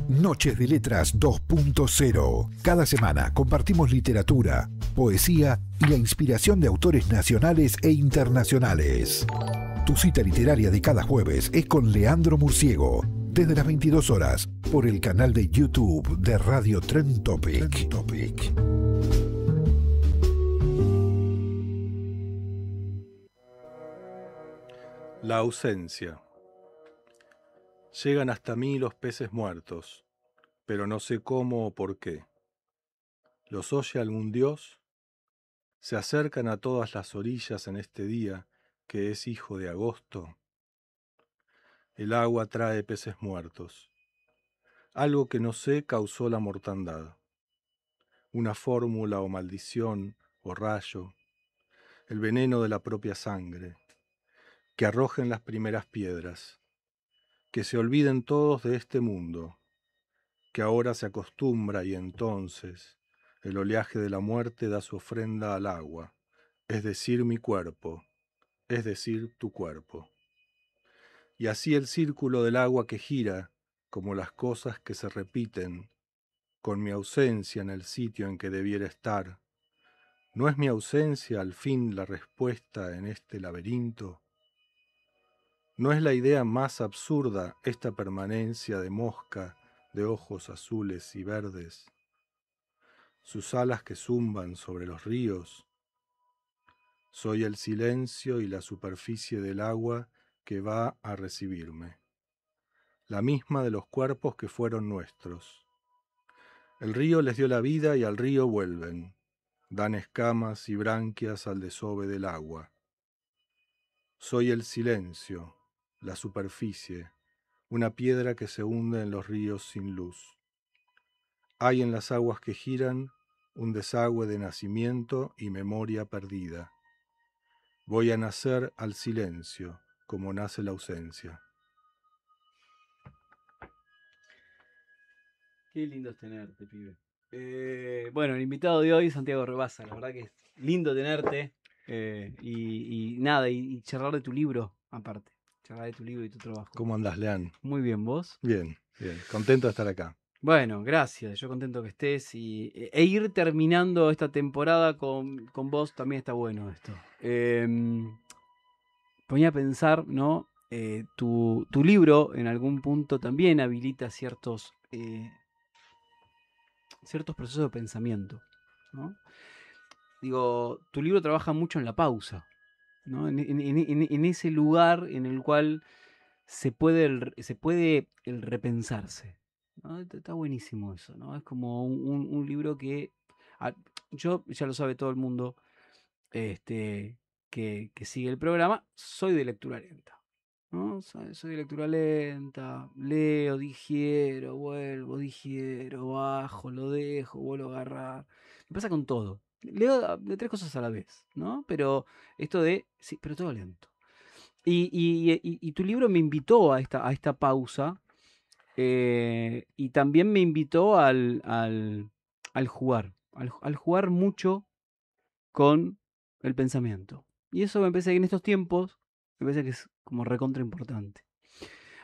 Noches de Letras 2.0. Cada semana compartimos literatura, poesía y la inspiración de autores nacionales e internacionales. Tu cita literaria de cada jueves es con Leandro Murciego, desde las 22 horas, por el canal de YouTube de Radio Trend Topic. La ausencia. Llegan hasta mí los peces muertos, pero no sé cómo o por qué. ¿Los oye algún dios? ¿Se acercan a todas las orillas en este día que es hijo de agosto? El agua trae peces muertos. Algo que no sé causó la mortandad. Una fórmula o maldición o rayo. El veneno de la propia sangre. Que arrojen las primeras piedras. Que se olviden todos de este mundo. Que ahora se acostumbra y entonces el oleaje de la muerte da su ofrenda al agua, es decir, mi cuerpo, es decir, tu cuerpo. Y así el círculo del agua que gira, como las cosas que se repiten, con mi ausencia en el sitio en que debiera estar. ¿No es mi ausencia al fin la respuesta en este laberinto? ¿No es la idea más absurda esta permanencia de mosca de ojos azules y verdes? Sus alas que zumban sobre los ríos. Soy el silencio y la superficie del agua que va a recibirme, la misma de los cuerpos que fueron nuestros. El río les dio la vida y al río vuelven, dan escamas y branquias al desove del agua. Soy el silencio, la superficie, una piedra que se hunde en los ríos sin luz. Hay en las aguas que giran un desagüe de nacimiento y memoria perdida. Voy a nacer al silencio, como nace la ausencia. Qué lindo es tenerte, pibe. Bueno, el invitado de hoy, Santiago Rebasa, la verdad que es lindo tenerte. Y charlar de tu libro, aparte. Charlar de tu libro y tu trabajo. ¿Cómo andás, Lean? Muy bien, ¿vos? Bien, bien. Contento de estar acá. Bueno, gracias. Yo contento que estés. E ir terminando esta temporada con vos también está bueno esto. Ponía a pensar, ¿no? Tu libro en algún punto también habilita ciertos procesos de pensamiento, ¿no? Digo, tu libro trabaja mucho en la pausa, ¿no? En ese lugar en el cual se puede el repensarse, ¿no? Está buenísimo eso, ¿no? Es como un libro que yo, ya lo sabe todo el mundo que sigue el programa, soy de lectura lenta, ¿no? Soy de lectura lenta, leo, digiero, vuelvo, digiero, bajo, lo dejo, vuelvo a agarrar. Me pasa con todo. Leo de tres cosas a la vez, ¿no? Pero esto sí, pero todo lento. Y tu libro me invitó a esta pausa, y también me invitó al jugar, al jugar mucho con el pensamiento. Y eso me parece que en estos tiempos, me parece que es como recontra importante.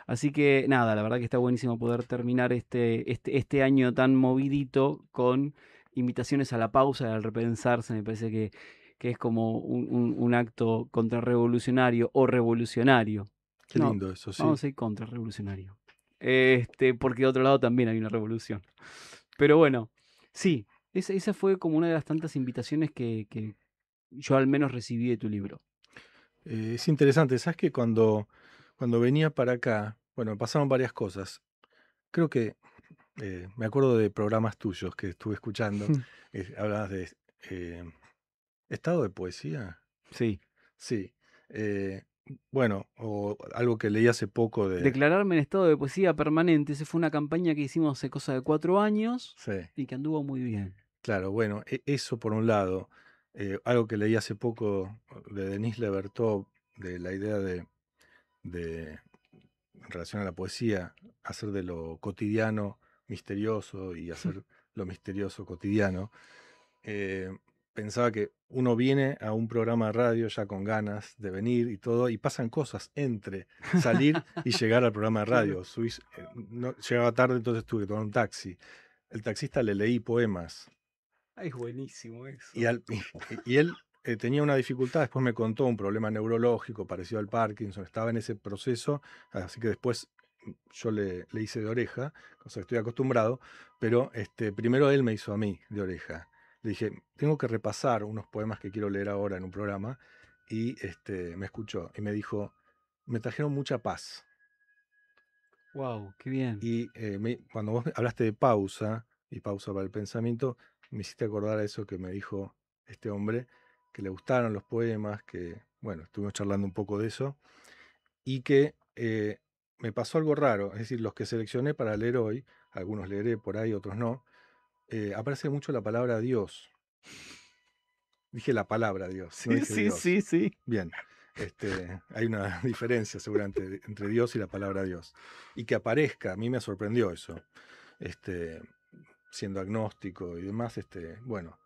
Así que nada, la verdad que está buenísimo poder terminar este año tan movidito con invitaciones a la pausa y al repensarse. Me parece que es como un acto contrarrevolucionario o revolucionario. Qué No, lindo eso, sí. vamos a ir contrarrevolucionario. Porque de otro lado también hay una revolución. Pero bueno, sí, esa fue como una de las tantas invitaciones que yo al menos recibí de tu libro. Es interesante, ¿sabes que cuando venía para acá, bueno, pasaron varias cosas. Creo que me acuerdo de programas tuyos que estuve escuchando. Hablabas de estado de poesía. Sí. Sí. Bueno, o algo que leí hace poco de... Declararme en estado de poesía permanente, esa fue una campaña que hicimos hace cosa de 4 años, Sí. y que anduvo muy bien. Claro, bueno, eso por un lado. Algo que leí hace poco de Denis Levertov, de la idea de en relación a la poesía, hacer de lo cotidiano misterioso y hacer lo misterioso cotidiano. pensaba que uno viene a un programa de radio ya con ganas de venir y todo, y pasan cosas entre salir y llegar al programa de radio. Llegaba tarde, entonces tuve que tomar un taxi. El taxista le leí poemas. Ay, es buenísimo eso. Y él tenía una dificultad, después me contó un problema neurológico parecido al Parkinson, estaba en ese proceso, así que después yo le hice de oreja, cosa que estoy acostumbrado, pero primero él me hizo a mí de oreja. Le dije, tengo que repasar unos poemas que quiero leer ahora en un programa, y me escuchó y me dijo, me trajeron mucha paz. Wow, qué bien. Y cuando vos hablaste de pausa, y pausa para el pensamiento, me hiciste acordar a eso que me dijo este hombre, que le gustaron los poemas, que, bueno, estuvimos charlando un poco de eso, y que me pasó algo raro, es decir, los que seleccioné para leer hoy, algunos leeré por ahí, otros no, aparece mucho la palabra Dios. Dije la palabra Dios, no Sí, dije sí, Dios. sí, sí. Bien, hay una diferencia seguramente entre Dios y la palabra Dios. Y que aparezca, a mí me sorprendió eso. Siendo agnóstico y demás, bueno,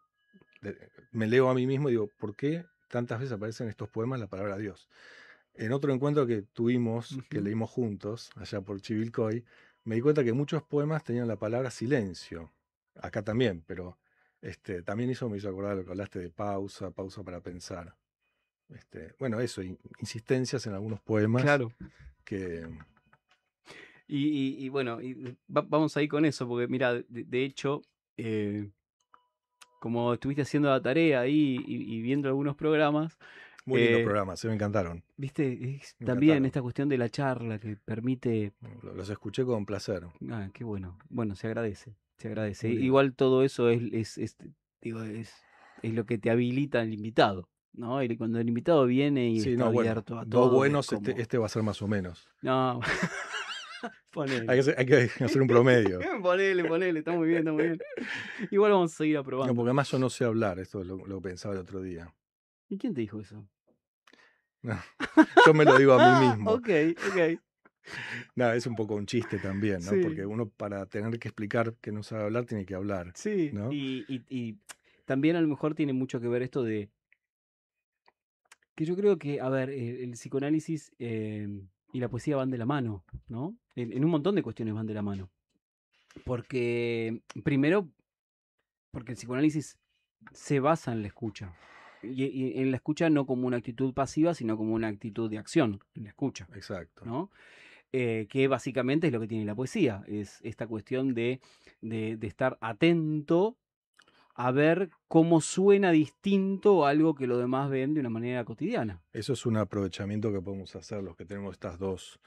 me leo a mí mismo y digo, ¿por qué tantas veces aparecen en estos poemas la palabra Dios? En otro encuentro que tuvimos, que leímos juntos, allá por Chivilcoy, me di cuenta que muchos poemas tenían la palabra silencio. Acá también, pero también eso me hizo acordar lo que hablaste de pausa, pausa para pensar. Bueno, eso, insistencias en algunos poemas. Claro. Que... Y bueno, vamos ahí con eso, porque mira, de hecho, como estuviste haciendo la tarea ahí y viendo algunos programas. Muy lindos programas, me encantaron. Viste, también esta cuestión de la charla que permite. Los escuché con placer. Ah, qué bueno. Bueno, se agradece, se agradece. Igual todo eso es lo que te habilita al invitado, ¿no? Y cuando el invitado viene y está abierto a todo. Dos buenos, como... este va a ser más o menos. No. Ponele. Hay que hacer un promedio. Ponele, está muy bien, está muy bien. Igual vamos a seguir aprobando. No, porque además yo no sé hablar, esto es lo pensaba el otro día. ¿Y quién te dijo eso? No, yo me lo digo a mí mismo. Ok. No, es un poco un chiste también, ¿no? Sí. Porque uno para tener que explicar que no sabe hablar tiene que hablar. Sí, ¿no? Y también a lo mejor tiene mucho que ver esto de que yo creo que, a ver, el psicoanálisis y la poesía van de la mano, ¿no? En un montón de cuestiones van de la mano. Porque, primero, porque el psicoanálisis se basa en la escucha. Y en la escucha no como una actitud pasiva, sino como una actitud de acción en la escucha. Exacto. ¿No? Que básicamente es lo que tiene la poesía, es esta cuestión de estar atento a ver cómo suena distinto algo que los demás ven de una manera cotidiana. Eso es un aprovechamiento que podemos hacer los que tenemos estas dos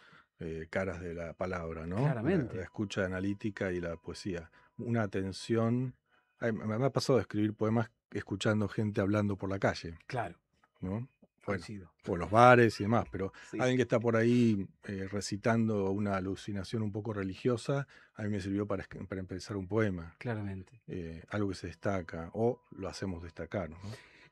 caras de la palabra, ¿no? Claramente. La escucha analítica y la poesía. Una atención. Me ha pasado de escribir poemas escuchando gente hablando por la calle. Claro. ¿No? Bueno, Coincido. o los bares y demás, pero Sí. Alguien que está por ahí recitando una alucinación un poco religiosa, a mí me sirvió para empezar un poema. Claramente. Algo que se destaca, o lo hacemos destacar, ¿no?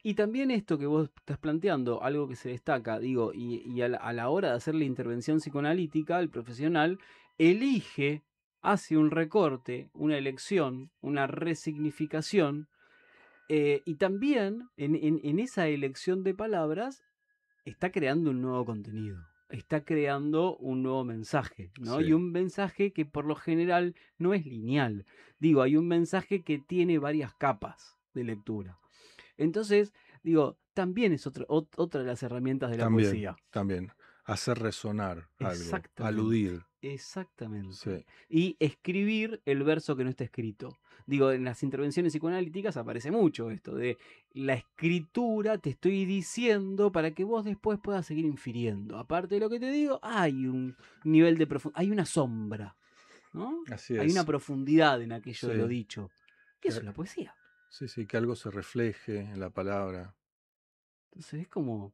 Y también esto que vos estás planteando, algo que se destaca, digo, y a la hora de hacer la intervención psicoanalítica, el profesional hace un recorte, una elección, una resignificación, y también en esa elección de palabras está creando un nuevo contenido, está creando un nuevo mensaje, ¿no? Sí. Y un mensaje que por lo general no es lineal. Digo, hay un mensaje que tiene varias capas de lectura. Entonces, digo, también es otra de las herramientas de la poesía. También, hacer resonar algo, aludir. Exactamente. Sí. Y escribir el verso que no está escrito. Digo, en las intervenciones psicoanalíticas aparece mucho esto de la escritura, te estoy diciendo para que vos después puedas seguir infiriendo. Aparte de lo que te digo, hay un nivel de profundidad, hay una sombra, ¿no? Así es. Hay una profundidad en aquello de lo dicho. Y eso es la poesía. Sí, que algo se refleje en la palabra. Entonces es como...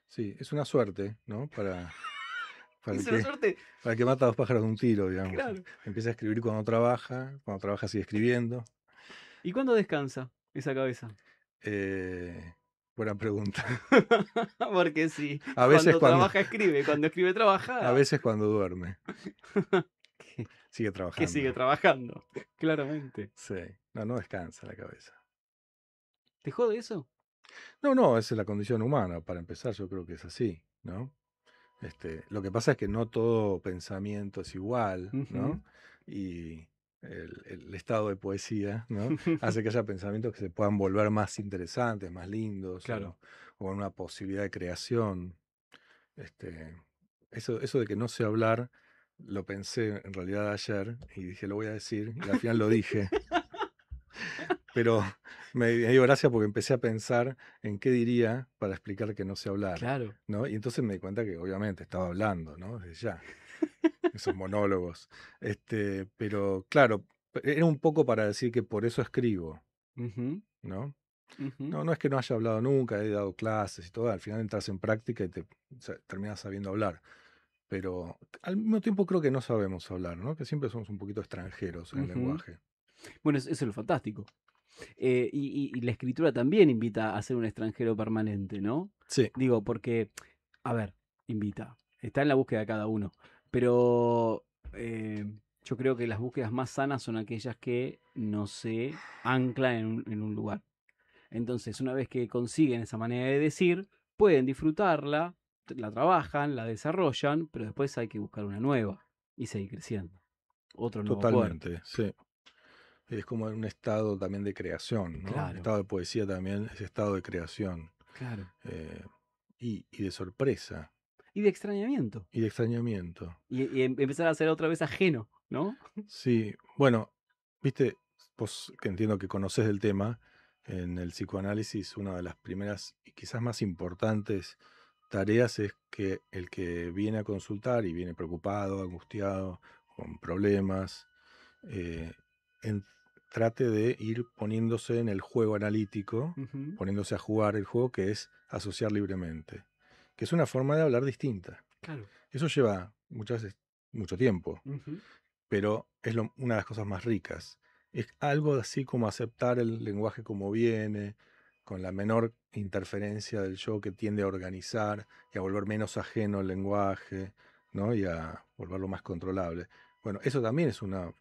Sí, es una suerte, ¿no? Para es una suerte. Para que mata a dos pájaros de un tiro, digamos. Claro. Empieza a escribir cuando trabaja sigue escribiendo. ¿Y cuándo descansa esa cabeza? Buena pregunta. Porque sí, a veces cuando trabaja escribe, cuando escribe trabaja. A veces cuando duerme. Sigue trabajando. Que sigue trabajando, claramente. Sí, no descansa la cabeza. ¿Te jode eso? No, esa es la condición humana. Para empezar, yo creo que es así, ¿no? Lo que pasa es que no todo pensamiento es igual, Ujú. ¿no? Y el estado de poesía, ¿no? Hace que haya pensamientos que se puedan volver más interesantes, más lindos, Claro. o una posibilidad de creación. Este, eso de que no sé hablar, lo pensé en realidad ayer y dije, lo voy a decir, y al final lo dije. Pero me dio gracia porque empecé a pensar en qué diría para explicar que no sé hablar, Claro. ¿no? Y entonces me di cuenta que obviamente estaba hablando, ¿no? Desde ya, esos monólogos. Pero claro, era un poco para decir que por eso escribo, Ujú, ¿no? ujú. No es que no haya hablado nunca, he dado clases y todo, al final entras en práctica y terminas sabiendo hablar. Pero al mismo tiempo creo que no sabemos hablar, ¿no? Que siempre somos un poquito extranjeros en el Ujú. lenguaje. Bueno, eso es lo fantástico. Y la escritura también invita a ser un extranjero permanente, ¿no? Sí, Digo, porque, a ver, invita. Está en la búsqueda de cada uno. Pero yo creo que las búsquedas más sanas son aquellas que no se anclan en un lugar. Entonces, una vez que consiguen esa manera de decir, pueden disfrutarla, la trabajan, la desarrollan, pero después hay que buscar una nueva y seguir creciendo. Otro nuevo puerto. totalmente, sí. Es como un estado también de creación, ¿no? El Claro, estado de poesía también es estado de creación claro. eh, y de sorpresa Y de extrañamiento. y de extrañamiento. Y empezar a ser otra vez ajeno, ¿no? Sí, bueno, viste, vos que entiendo que conocés del tema, en el psicoanálisis una de las primeras y quizás más importantes tareas es que el que viene a consultar y viene preocupado, angustiado, con problemas, eh, en- trate de ir poniéndose en el juego analítico, Ujú. poniéndose a jugar el juego que es asociar libremente, que es una forma de hablar distinta. Claro. Eso lleva muchas veces mucho tiempo, Ujú. pero es una de las cosas más ricas. Es algo así como aceptar el lenguaje como viene, con la menor interferencia del yo que tiende a organizar y a volver menos ajeno al lenguaje, ¿no? Y a volverlo más controlable. Bueno, eso también es un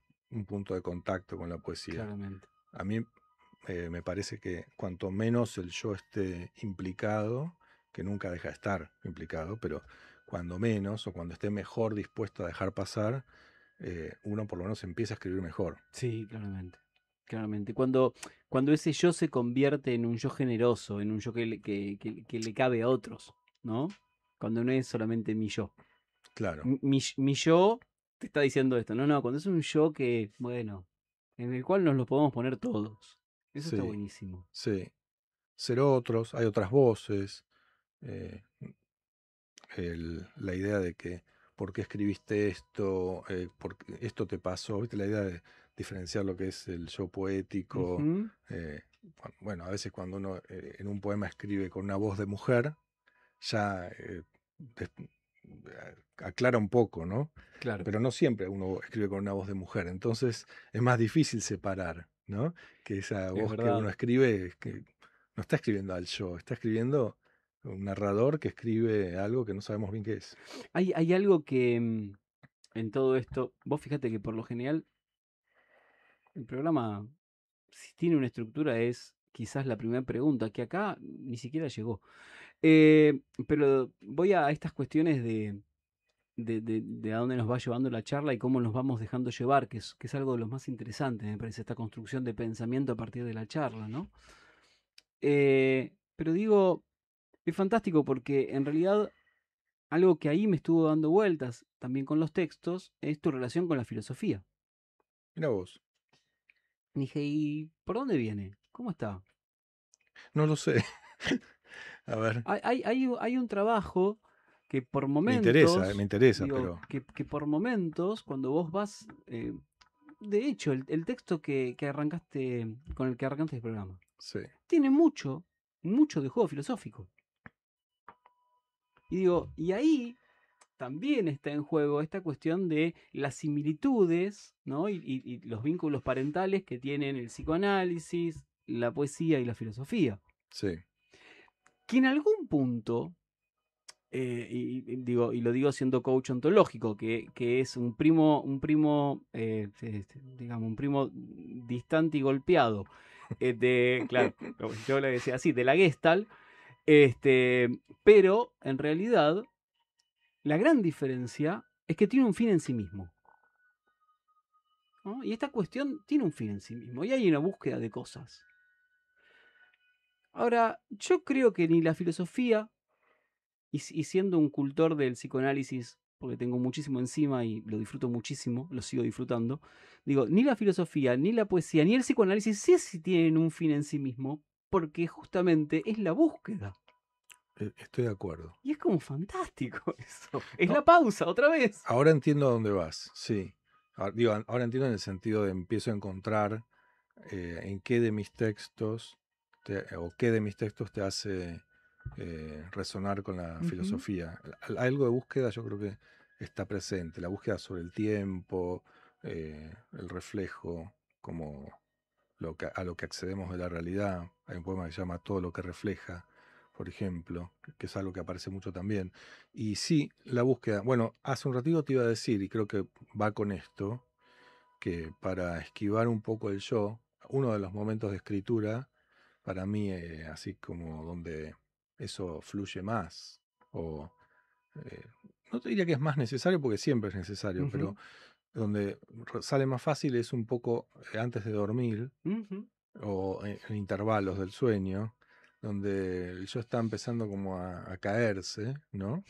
punto de contacto con la poesía. Claramente. A mí me parece que cuanto menos el yo esté implicado, que nunca deja de estar implicado, pero cuando menos o cuando esté mejor dispuesto a dejar pasar, uno por lo menos empieza a escribir mejor. Sí, claramente. Claramente. Cuando ese yo se convierte en un yo generoso, en un yo que le cabe a otros, ¿no? Cuando no es solamente mi yo. Claro, Mi yo te está diciendo esto. No, no, cuando es un yo que, bueno, en el cual nos lo podemos poner todos. Eso está sí, buenísimo. sí. Ser otros, hay otras voces, eh, la idea de que por qué escribiste esto, por qué esto te pasó, ¿viste? La idea de diferenciar lo que es el yo poético. Ujú. eh, bueno, a veces cuando uno en un poema escribe con una voz de mujer, ya aclara un poco, ¿no? Claro, Pero no siempre uno escribe con una voz de mujer, entonces es más difícil separar, ¿no? Que esa es voz que verdad. uno escribe es que no está escribiendo al yo, está escribiendo un narrador que escribe algo que no sabemos bien qué es. Hay algo que en todo esto, vos fíjate que por lo general el programa, si tiene una estructura, es quizás la primera pregunta, que acá ni siquiera llegó. Pero voy a estas cuestiones de a dónde nos va llevando la charla y cómo nos vamos dejando llevar, que es algo de lo más interesante, me parece, esta construcción de pensamiento a partir de la charla, ¿no? Pero digo, es fantástico porque en realidad algo que ahí me estuvo dando vueltas también con los textos es tu relación con la filosofía. Mira vos, Dije, ¿y por dónde viene? ¿Cómo está? no lo sé. A ver, Hay un trabajo que por me momentos, interesa, digo, pero que por momentos, cuando vos vas, de hecho, el texto que arrancaste, con el que arrancaste el programa, sí, tiene mucho, mucho de juego filosófico. Y digo, y ahí también está en juego esta cuestión de las similitudes, ¿no? Y los vínculos parentales que tienen el psicoanálisis, la poesía y la filosofía. sí, Que en algún punto, digo, y lo digo siendo coach ontológico, que es un primo, digamos, un primo distante y golpeado Claro, como yo le decía así, de la Gestalt, pero en realidad la gran diferencia es que tiene un fin en sí mismo, ¿no? Y esta cuestión tiene un fin en sí mismo, y hay una búsqueda de cosas. Ahora, yo creo que ni la filosofía, y siendo un cultor del psicoanálisis, porque tengo muchísimo encima y lo disfruto muchísimo, lo sigo disfrutando, digo, ni la filosofía, ni la poesía, ni el psicoanálisis sí tienen un fin en sí mismo, porque justamente es la búsqueda. Estoy de acuerdo. Y es como fantástico eso. Es No, la pausa, otra vez. ahora entiendo a dónde vas, sí. Ahora entiendo en el sentido de empiezo a encontrar en qué de mis textos o qué de mis textos te hace resonar con la filosofía. Algo de búsqueda yo creo que está presente, la búsqueda sobre el tiempo, el reflejo, como a lo que accedemos de la realidad. Hay un poema que se llama Todo lo que refleja, por ejemplo, que es algo que aparece mucho también. Y sí, la búsqueda. Bueno, hace un ratito te iba a decir, y creo que va con esto, que para esquivar un poco el yo, uno de los momentos de escritura, para mí, así como donde eso fluye más, o eh, no te diría que es más necesario, porque siempre es necesario, pero donde sale más fácil es un poco antes de dormir, o en intervalos del sueño, donde el yo está empezando como a caerse, ¿no?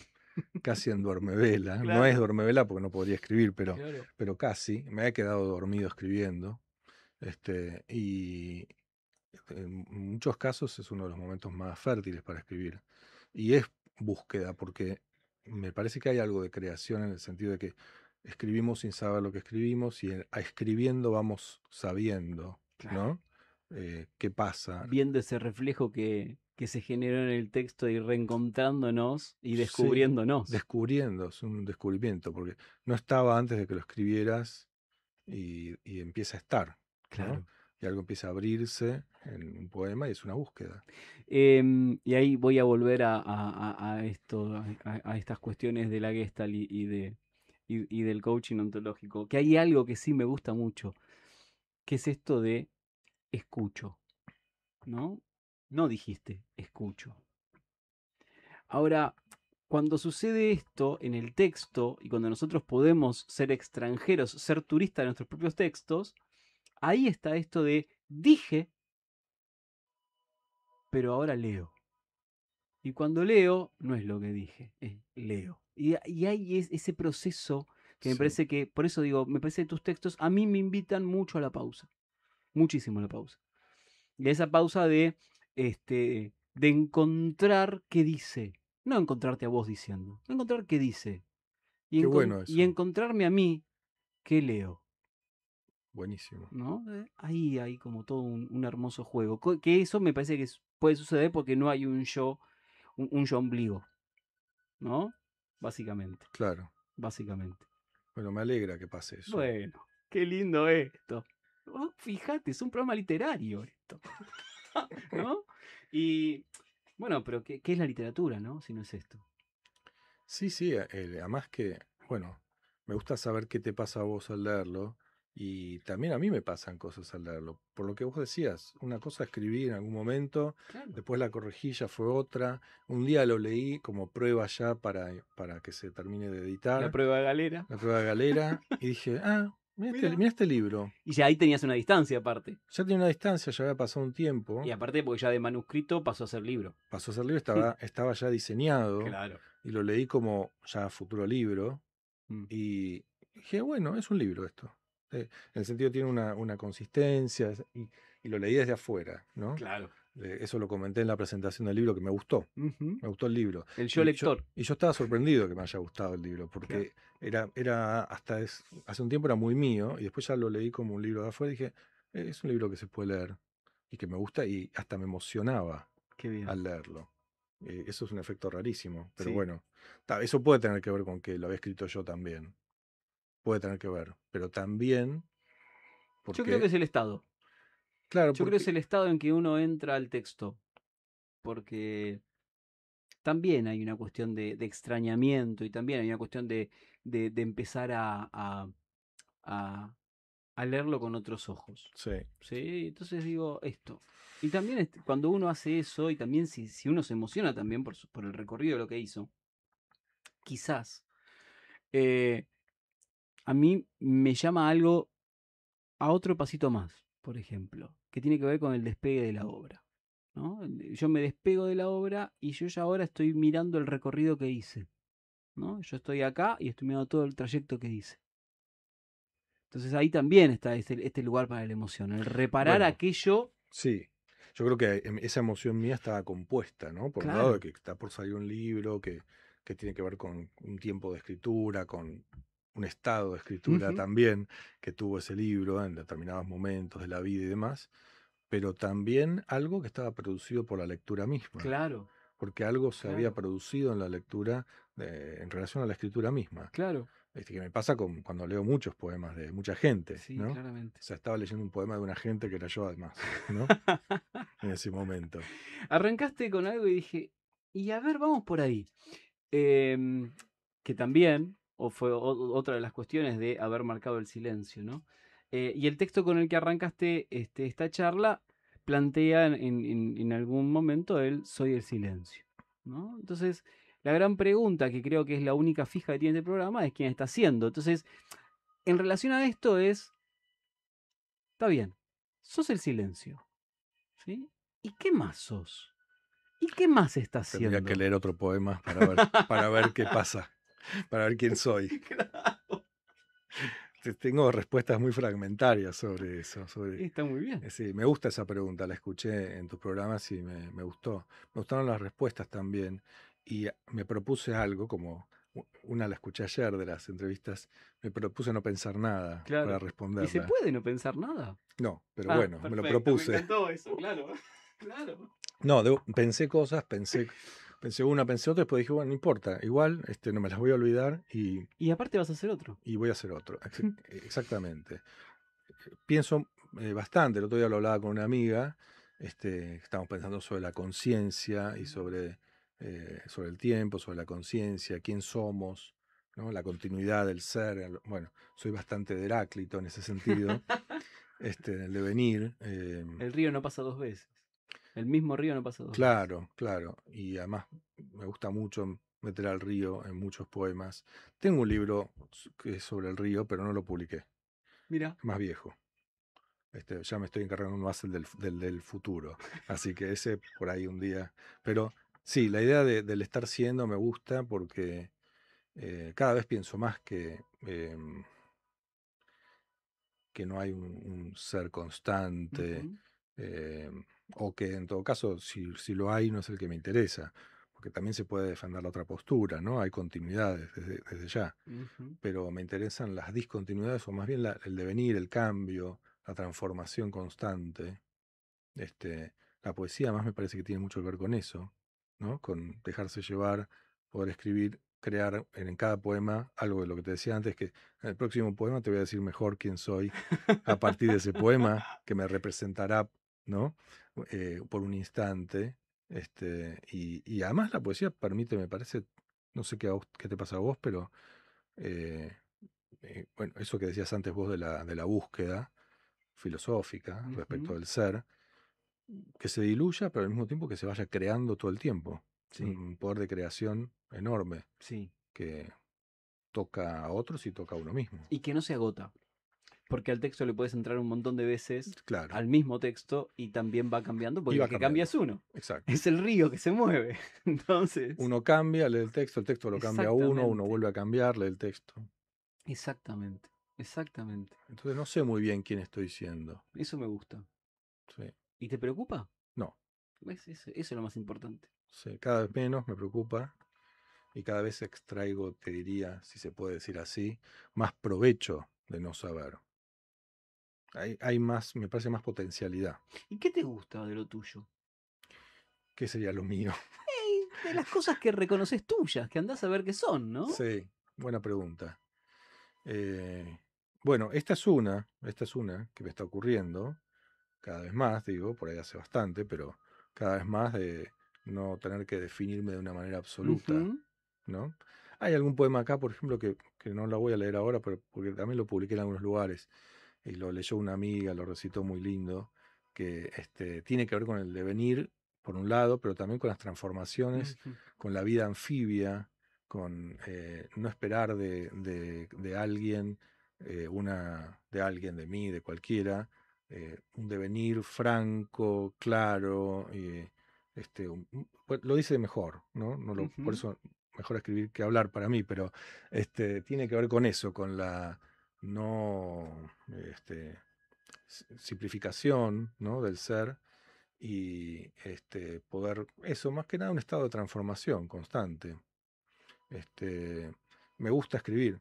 Casi en duermevela. No es Claro, duermevela porque no podría escribir, claro. pero casi. Me había quedado dormido escribiendo. Y en muchos casos es uno de los momentos más fértiles para escribir. Y es búsqueda, porque me parece que hay algo de creación en el sentido de que escribimos sin saber lo que escribimos y escribiendo vamos sabiendo, Claro. ¿no? ¿Qué pasa? Viendo ese reflejo que se generó en el texto y reencontrándonos y Sí, descubriéndonos. descubriendo, es un descubrimiento, porque no estaba antes de que lo escribieras y empieza a estar, ¿no? Claro. Y algo empieza a abrirse en un poema y es una búsqueda. Y ahí voy a volver a esto, a estas cuestiones de la Gestalt y del coaching ontológico, que hay algo que sí me gusta mucho, que es esto de escucho, ¿no? No dijiste escucho. Ahora, cuando sucede esto en el texto y cuando nosotros podemos ser extranjeros, ser turistas de nuestros propios textos, ahí está esto de dije, pero ahora leo. Y cuando leo, no es lo que dije, es leo. Y hay ese proceso que me Sí, parece que, por eso digo, me parece que tus textos a mí me invitan mucho a la pausa, muchísimo a la pausa. Y a esa pausa de encontrar qué dice, no encontrarte a vos diciendo, encontrar qué dice. qué bueno Y eso, encontrarme a mí qué leo, buenísimo. ¿no? Ahí hay como todo un hermoso juego. Que eso me parece que puede suceder porque no hay un yo, un yo ombligo, ¿no? Básicamente, Claro. básicamente. Bueno, me alegra que pase eso. Bueno, qué lindo esto. Fíjate, es un programa literario esto, ¿no? Y bueno, pero ¿qué es la literatura, no? Si no es esto. Sí, sí, además que, bueno, me gusta saber qué te pasa a vos al leerlo y también a mí me pasan cosas al leerlo. Por lo que vos decías, una cosa escribí en algún momento, Claro. después la corregí, ya fue otra. Un día lo leí como prueba ya para que se termine de La editar, prueba de galera. la prueba de galera, y dije, Mira. mira este libro. Y ya ahí tenías una distancia aparte. Ya tenía una distancia, ya había pasado un Y tiempo, aparte porque ya de manuscrito pasó a ser libro. pasó a ser libro, estaba ya diseñado Claro. y lo leí como ya futuro libro. Mm. Y dije, bueno, es un libro esto. En el sentido tiene una consistencia y lo leí desde afuera, ¿no? Claro. Eso lo comenté en la presentación del libro que Ujú. me gustó el libro. El yo Y yo, lector. y yo estaba sorprendido que me haya gustado el libro, Claro. porque era hace un tiempo era muy mío y después ya lo leí como un libro de afuera y dije, es un libro que se puede leer y que me gusta y hasta me emocionaba Qué bien. al leerlo. Eso es un efecto rarísimo, pero Sí. bueno, eso puede tener que ver con que lo había escrito yo también, puede tener que ver, pero también Yo creo que porque, es el estado. claro, Yo creo que es porque, el estado en que uno entra al texto. Porque también hay una cuestión de extrañamiento y también hay una cuestión de empezar a, a leerlo con otros ojos. Sí. ¿Sí? Entonces digo esto. Y también cuando uno hace eso, y también si uno se emociona también por el recorrido de lo que hizo, quizás eh, a mí me llama algo a otro pasito más, por ejemplo, que tiene que ver con el despegue de la obra. ¿No? Yo me despego de la obra y yo ya ahora estoy mirando el recorrido que hice. ¿No? Yo estoy acá y estoy mirando todo el trayecto que hice. Entonces ahí también está este lugar para la emoción, el reparar Bueno, aquello. sí. Yo creo que esa emoción mía estaba compuesta, ¿no? Por un lado de Claro. que está por salir un libro que tiene que ver con un tiempo de escritura, con un estado de escritura Ujú. también que tuvo ese libro en determinados momentos de la vida y demás, pero también algo que estaba producido por la lectura misma, Claro, porque algo se había claro, producido en la lectura en relación a la escritura misma. claro. Que me pasa cuando leo muchos poemas de mucha gente, Sí, ¿no? O claramente. sea, estaba leyendo un poema de una gente que era yo además, ¿no? En ese momento. Arrancaste con algo y dije, y a ver, vamos por ahí. Em, que también, o fue otra de las cuestiones de haber marcado el silencio, ¿no? Y el texto con el que arrancaste esta charla plantea en algún momento el soy el silencio, ¿no? Entonces, la gran pregunta, que creo que es la única fija que tiene este programa, es quién está haciendo. Entonces, en relación a esto está bien, sos el silencio, ¿sí? ¿Y qué más sos? ¿Y qué más estás Tendría que haciendo? leer otro poema para ver qué pasa, para ver quién soy. Tengo respuestas muy fragmentarias sobre eso. Está muy bien. Sí, me gusta esa pregunta, la escuché en tus programas y me gustó. Me gustaron las respuestas también. Y me propuse algo, como una la escuché ayer de las entrevistas, me propuse no pensar nada para Claro. ¿Y se responderla. puede no pensar nada? No, pero Ah, bueno, me lo perfecto, me propuse. encantó eso, claro. Claro. No, pensé cosas, pensé una, pensé otra, después dije, bueno, no importa, igual no me las voy a olvidar Y aparte vas a hacer otro. y voy a hacer otro. Exactamente. Pienso bastante, el otro día lo hablaba con una amiga, estamos pensando sobre la conciencia y sobre el tiempo, sobre la conciencia, quién somos, ¿no? La continuidad del ser. Bueno, soy bastante de Heráclito en ese sentido, en el devenir. El río no pasa dos veces. El mismo río no pasa dos veces. Claro, claro. Y además me gusta mucho meter al río en muchos poemas. Tengo un libro que es sobre el río, pero no lo publiqué. Mira. Es más viejo. Ya me estoy encargando más del futuro. Así que ese por ahí un día. Pero sí, la idea del estar siendo me gusta porque cada vez pienso más que no hay un ser constante, Ujú, eh, o que en todo caso, si lo hay, no es el que me interesa, porque también se puede defender la otra postura, ¿no? Hay continuidades desde ya, ujú. pero me interesan las discontinuidades, o más bien el devenir, el cambio, la transformación constante. La poesía más me parece que tiene mucho que ver con eso, ¿no? Con dejarse llevar, poder escribir, crear en cada poema algo de lo que te decía antes, que en el próximo poema te voy a decir mejor quién soy a partir de ese poema, que me representará, ¿no? Por un instante. Y además la poesía permite, me parece, no sé qué te pasa a vos, pero bueno, eso que decías antes vos de la búsqueda filosófica respecto Ujú. del ser, que se diluya, pero al mismo tiempo que se vaya creando todo el tiempo. Sí, Un poder de creación enorme sí. que toca a otros y toca a uno mismo. Y que no se agota. Porque al texto le puedes entrar un montón de veces Claro, al mismo texto y también va cambiando y porque va el que cambia cambiando. es uno. Exacto. Es el río que se mueve. Entonces, Uno cambia, lee el texto lo cambia uno exactamente, vuelve a cambiar, lee el texto. exactamente, exactamente. Entonces no sé muy bien quién estoy siendo. Eso me gusta. Sí. ¿Y te preocupa? No, Eso es lo más importante. sí, cada vez menos me preocupa y cada vez extraigo, te diría, si se puede decir así, más provecho de no saber. Hay más, me parece más potencialidad. ¿Y qué te gusta de lo tuyo? ¿Qué sería lo mío? De las cosas que reconoces tuyas, que andás a ver qué son, ¿no? Sí, buena pregunta. Bueno, esta es una que me está ocurriendo cada vez más, digo, por ahí hace bastante, pero cada vez más de no tener que definirme de una manera absoluta, Ujú. ¿no? Hay algún poema acá, por ejemplo, que no lo voy a leer ahora, pero porque también lo publiqué en algunos lugares, y lo leyó una amiga, lo recitó muy lindo, que tiene que ver con el devenir, por un lado, pero también con las transformaciones, Ujú, con la vida anfibia, con no esperar de alguien, de alguien, de mí, de cualquiera, un devenir franco, claro, pues, lo dice mejor, ¿no? Por ujú, eso mejor escribir que hablar para mí, pero tiene que ver con eso, con la no simplificación, ¿no? Del ser y poder, eso, más que nada un estado de transformación constante. Este, me gusta escribir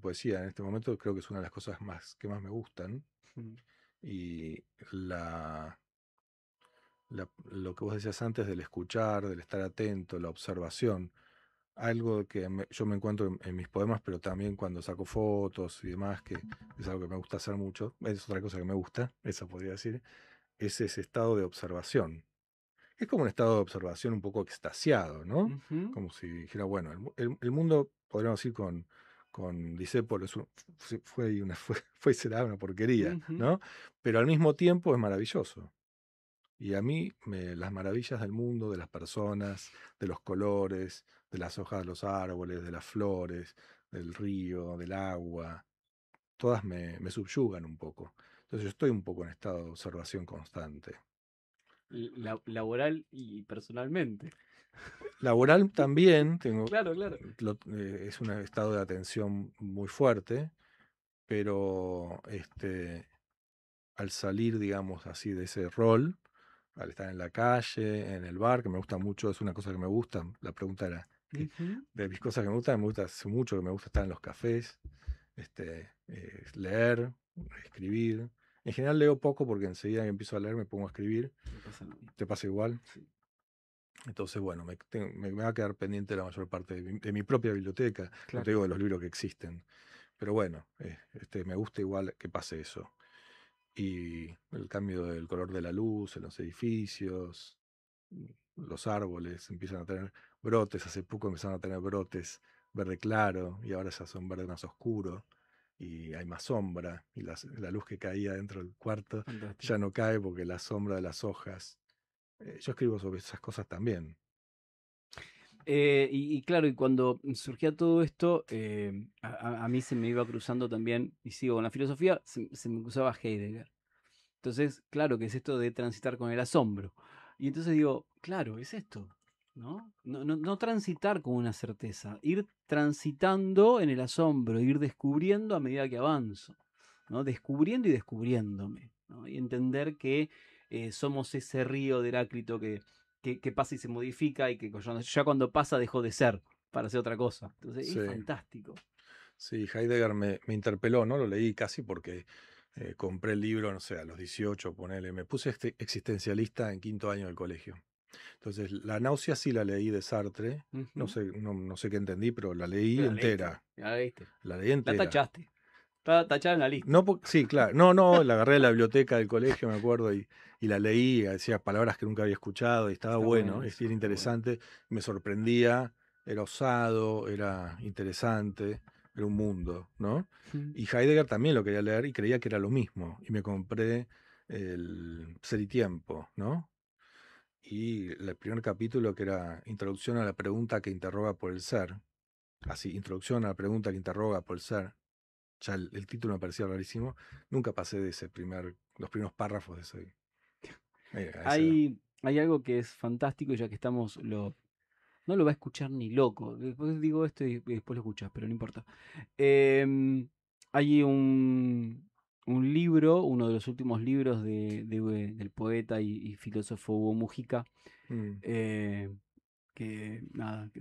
poesía. En este momento creo que es una de las cosas que más me gustan. ujú. Y lo que vos decías antes del escuchar, del estar atento, la observación, algo que yo me encuentro en mis poemas, pero también cuando saco fotos y demás, que es algo que me gusta hacer mucho, es otra cosa que me gusta, esa podría decir, es ese estado de observación. Es como un estado de observación un poco extasiado, ¿no? Ujú, Como si dijera, bueno, el mundo, podríamos decir con Discépolo, fue y será una porquería, ujú. ¿no? Pero al mismo tiempo es maravilloso. Y a mí las maravillas del mundo, de las personas, de los colores, de las hojas de los árboles, de las flores, del río, del agua, todas me subyugan un poco. Entonces yo estoy un poco en estado de observación constante. Laboral y personalmente. Laboral también, Claro, claro. es un estado de atención muy fuerte, pero al salir, digamos así, de ese rol, al estar en la calle, en el bar, que me gusta mucho, es una cosa que me gusta. La pregunta era, Ujú. de mis cosas que me gusta hace mucho que me gusta estar en los cafés, leer, escribir. En general leo poco porque enseguida que empiezo a leer me pongo a escribir. Me pasa lo mismo. ¿Te pasa igual? Sí, Entonces, bueno, me va a quedar pendiente la mayor parte de mi propia biblioteca, no te claro. digo de los libros que existen. Pero bueno, me gusta igual que pase eso. Y el cambio del color de la luz en los edificios, los árboles empiezan a tener brotes, hace poco empezaron a tener brotes verde claro y ahora ya son verde más oscuro y hay más sombra y la luz que caía dentro del cuarto ya Fantástico. no cae porque la sombra de las hojas. Yo escribo sobre esas cosas también. Y claro, y cuando surgía todo esto, a mí se me iba cruzando también, y sigo con la filosofía, se me cruzaba Heidegger. Entonces, claro, que es esto de transitar con el asombro. Y entonces digo, claro, es esto, ¿no? No transitar con una certeza, ir transitando en el asombro, ir descubriendo a medida que avanzo, ¿no? Descubriendo y descubriéndome, ¿no? Y entender que somos ese río de Heráclito que pasa y se modifica y que ya cuando pasa dejó de ser para hacer otra cosa. Entonces, Sí, es fantástico. sí, Heidegger me interpeló, no lo leí casi porque compré el libro, no sé, a los 18, ponele, me puse existencialista en quinto año del colegio. Entonces, La náusea sí la leí de Sartre, Ujú. no sé qué entendí, pero la leí Pero la leíste, entera, la leíste. la leí La entera. tachaste. Está tachada en la lista. No, sí, claro, la agarré de la biblioteca del colegio, me acuerdo, y la leí, decía palabras que nunca había escuchado, y estaba Está bueno, bueno eso, era está bueno. interesante, me sorprendía, era osado, era interesante, era un mundo, ¿no? Mm. Y Heidegger también lo quería leer y creía que era lo mismo, y me compré el Ser y Tiempo, ¿no? Y el primer capítulo que era Introducción a la pregunta que interroga por el ser, así, Introducción a la pregunta que interroga por el ser, ya el título me parecía rarísimo, nunca pasé de los primeros párrafos de ese, a esa edad. Hay algo que es fantástico, ya que estamos, no lo va a escuchar ni loco. Después digo esto y después lo escuchas, pero no importa. Hay un libro, uno de los últimos libros del poeta y filósofo Hugo Mujica, Mm, eh, que nada,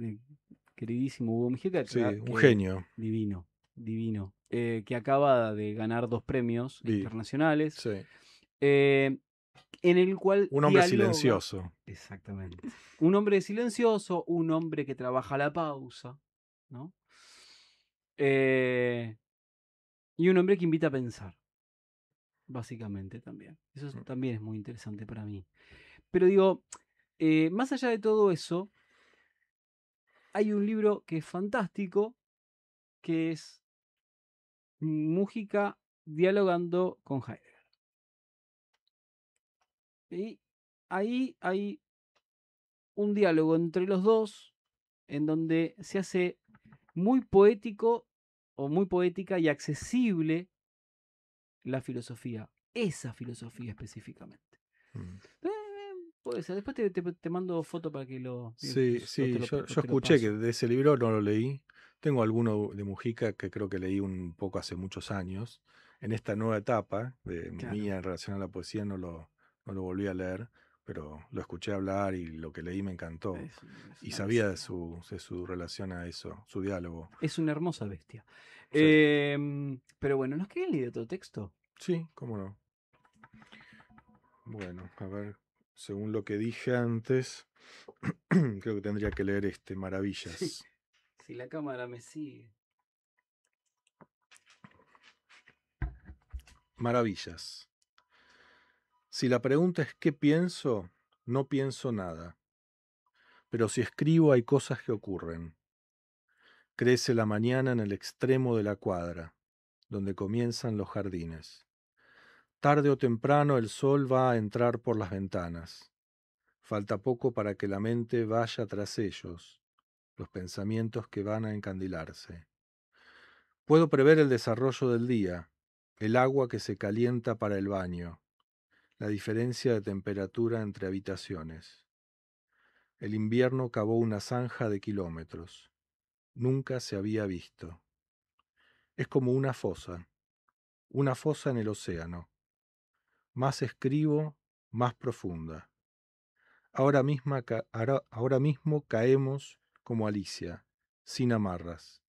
queridísimo Hugo Mujica, sí, un que genio, divino, divino, que acaba de ganar 2 premios vi, internacionales, sí. eh, en el cual Un hombre dialoga, silencioso. exactamente, un hombre silencioso, un hombre que trabaja la pausa, ¿no? Eh, y un hombre que invita a pensar, básicamente también. Eso Mm, también es muy interesante para mí. Pero digo, más allá de todo eso, hay un libro que es fantástico, que es Mújica dialogando con Heidegger. Y ahí hay un diálogo entre los dos en donde se hace muy poético o muy poética y accesible la filosofía, esa filosofía específicamente. Mm. Puede ser, después te mando foto para que Sí, sí, yo te lo escuché que paso. de ese libro no lo leí. Tengo alguno de Mujica que creo que leí un poco hace muchos años. En esta nueva etapa de Claro. mía en relación a la poesía no lo volví a leer, pero lo escuché hablar y lo que leí me encantó. Es Y una sabía bestia. de su relación a eso, su diálogo. Es una hermosa bestia. Sí, Pero bueno, ¿nos querían leer otro texto? sí, cómo no. Bueno, a ver, según lo que dije antes, creo que tendría que leer Sí, Maravillas. si la cámara me sigue. Maravillas. Si la pregunta es ¿qué pienso? No pienso nada. Pero si escribo hay cosas que ocurren. Crece la mañana en el extremo de la cuadra, donde comienzan los jardines. Tarde o temprano el sol va a entrar por las ventanas. Falta poco para que la mente vaya tras ellos, los pensamientos que van a encandilarse. Puedo prever el desarrollo del día, el agua que se calienta para el baño, la diferencia de temperatura entre habitaciones. El invierno cavó una zanja de kilómetros. Nunca se había visto. Es como una fosa en el océano. Más escribo, más profunda. Ahora mismo caemos como Alicia, sin amarras.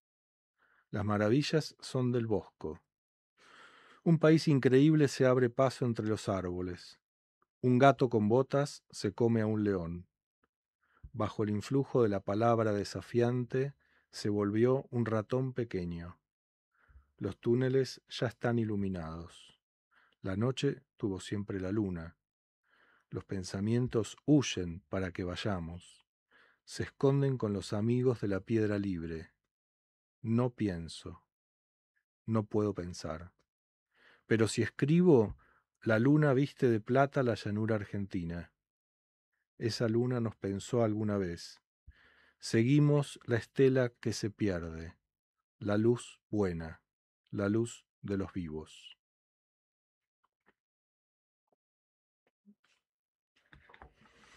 Las maravillas son del bosco. Un país increíble se abre paso entre los árboles. Un gato con botas se come a un león. Bajo el influjo de la palabra desafiante, se volvió un ratón pequeño. Los túneles ya están iluminados. La noche tuvo siempre la luna. Los pensamientos huyen para que vayamos. Se esconden con los amigos de la piedra libre. No pienso. No puedo pensar. Pero si escribo, la luna viste de plata la llanura argentina. Esa luna nos pensó alguna vez. Seguimos la estela que se pierde, la luz buena, la luz de los vivos.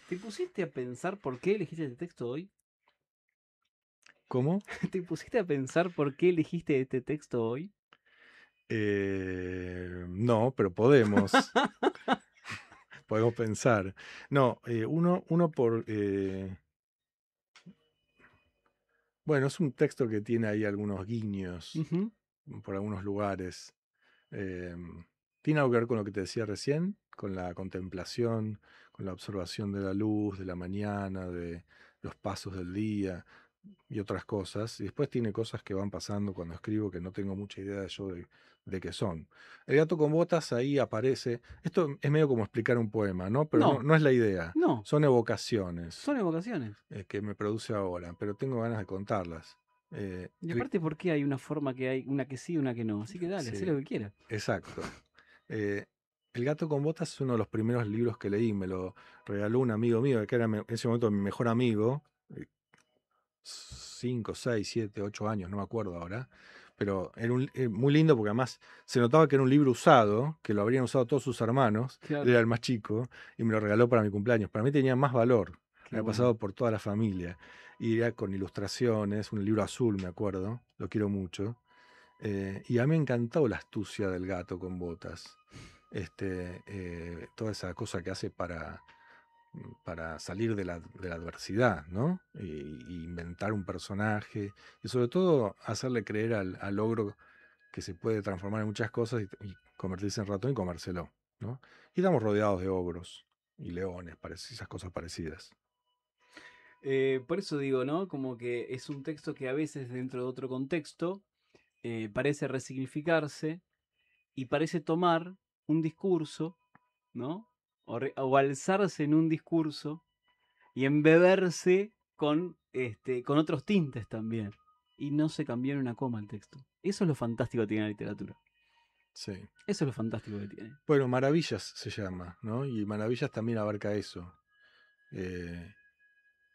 ¿Te pusiste a pensar por qué elegiste este texto hoy? ¿Cómo? ¿Te pusiste a pensar por qué elegiste este texto hoy? No, pero podemos. Podemos pensar. No, uno por... bueno, es un texto que tiene ahí algunos guiños Ujú. por algunos lugares. Eh, tiene algo que ver con lo que te decía recién, con la contemplación, con la observación de la luz, de la mañana, de los pasos del día y otras cosas. Y después tiene cosas que van pasando cuando escribo que no tengo mucha idea yo de qué son. El gato con botas ahí aparece. Esto es medio como explicar un poema, ¿no? Pero No, no es la idea. no, Son evocaciones son evocaciones. que me produce ahora, pero tengo ganas de contarlas. Y aparte, ¿por qué hay una forma que hay una que sí y una que no? Así que dale, haz Sí, lo que quieras. exacto. Eh, El gato con botas es uno de los primeros libros que leí. Me lo regaló un amigo mío, que era en ese momento mi mejor amigo. 5, 6, 7, 8 años, no me acuerdo ahora. Pero era muy lindo porque además se notaba que era un libro usado, que lo habrían usado todos sus hermanos. Él Claro, era el más chico y me lo regaló para mi cumpleaños. Para mí tenía más valor. qué Había bueno. pasado por toda la familia. Y era con ilustraciones, un libro azul, me acuerdo. Lo quiero mucho. Y a mí me encantó la astucia del gato con botas. Toda esa cosa que hace para salir de la adversidad, ¿no? Y inventar un personaje. Y sobre todo hacerle creer al ogro que se puede transformar en muchas cosas y convertirse en ratón y comérselo, ¿no? Y estamos rodeados de ogros y leones, esas cosas parecidas. Por eso digo, ¿no? Como que es un texto que a veces dentro de otro contexto parece resignificarse y parece tomar un discurso, ¿no? O alzarse en un discurso y embeberse con otros tintes también. Y no se cambió en una coma el texto. Eso es lo fantástico que tiene la literatura. Sí. Eso es lo fantástico que tiene. Bueno, Maravillas se llama, ¿no? Y Maravillas también abarca eso.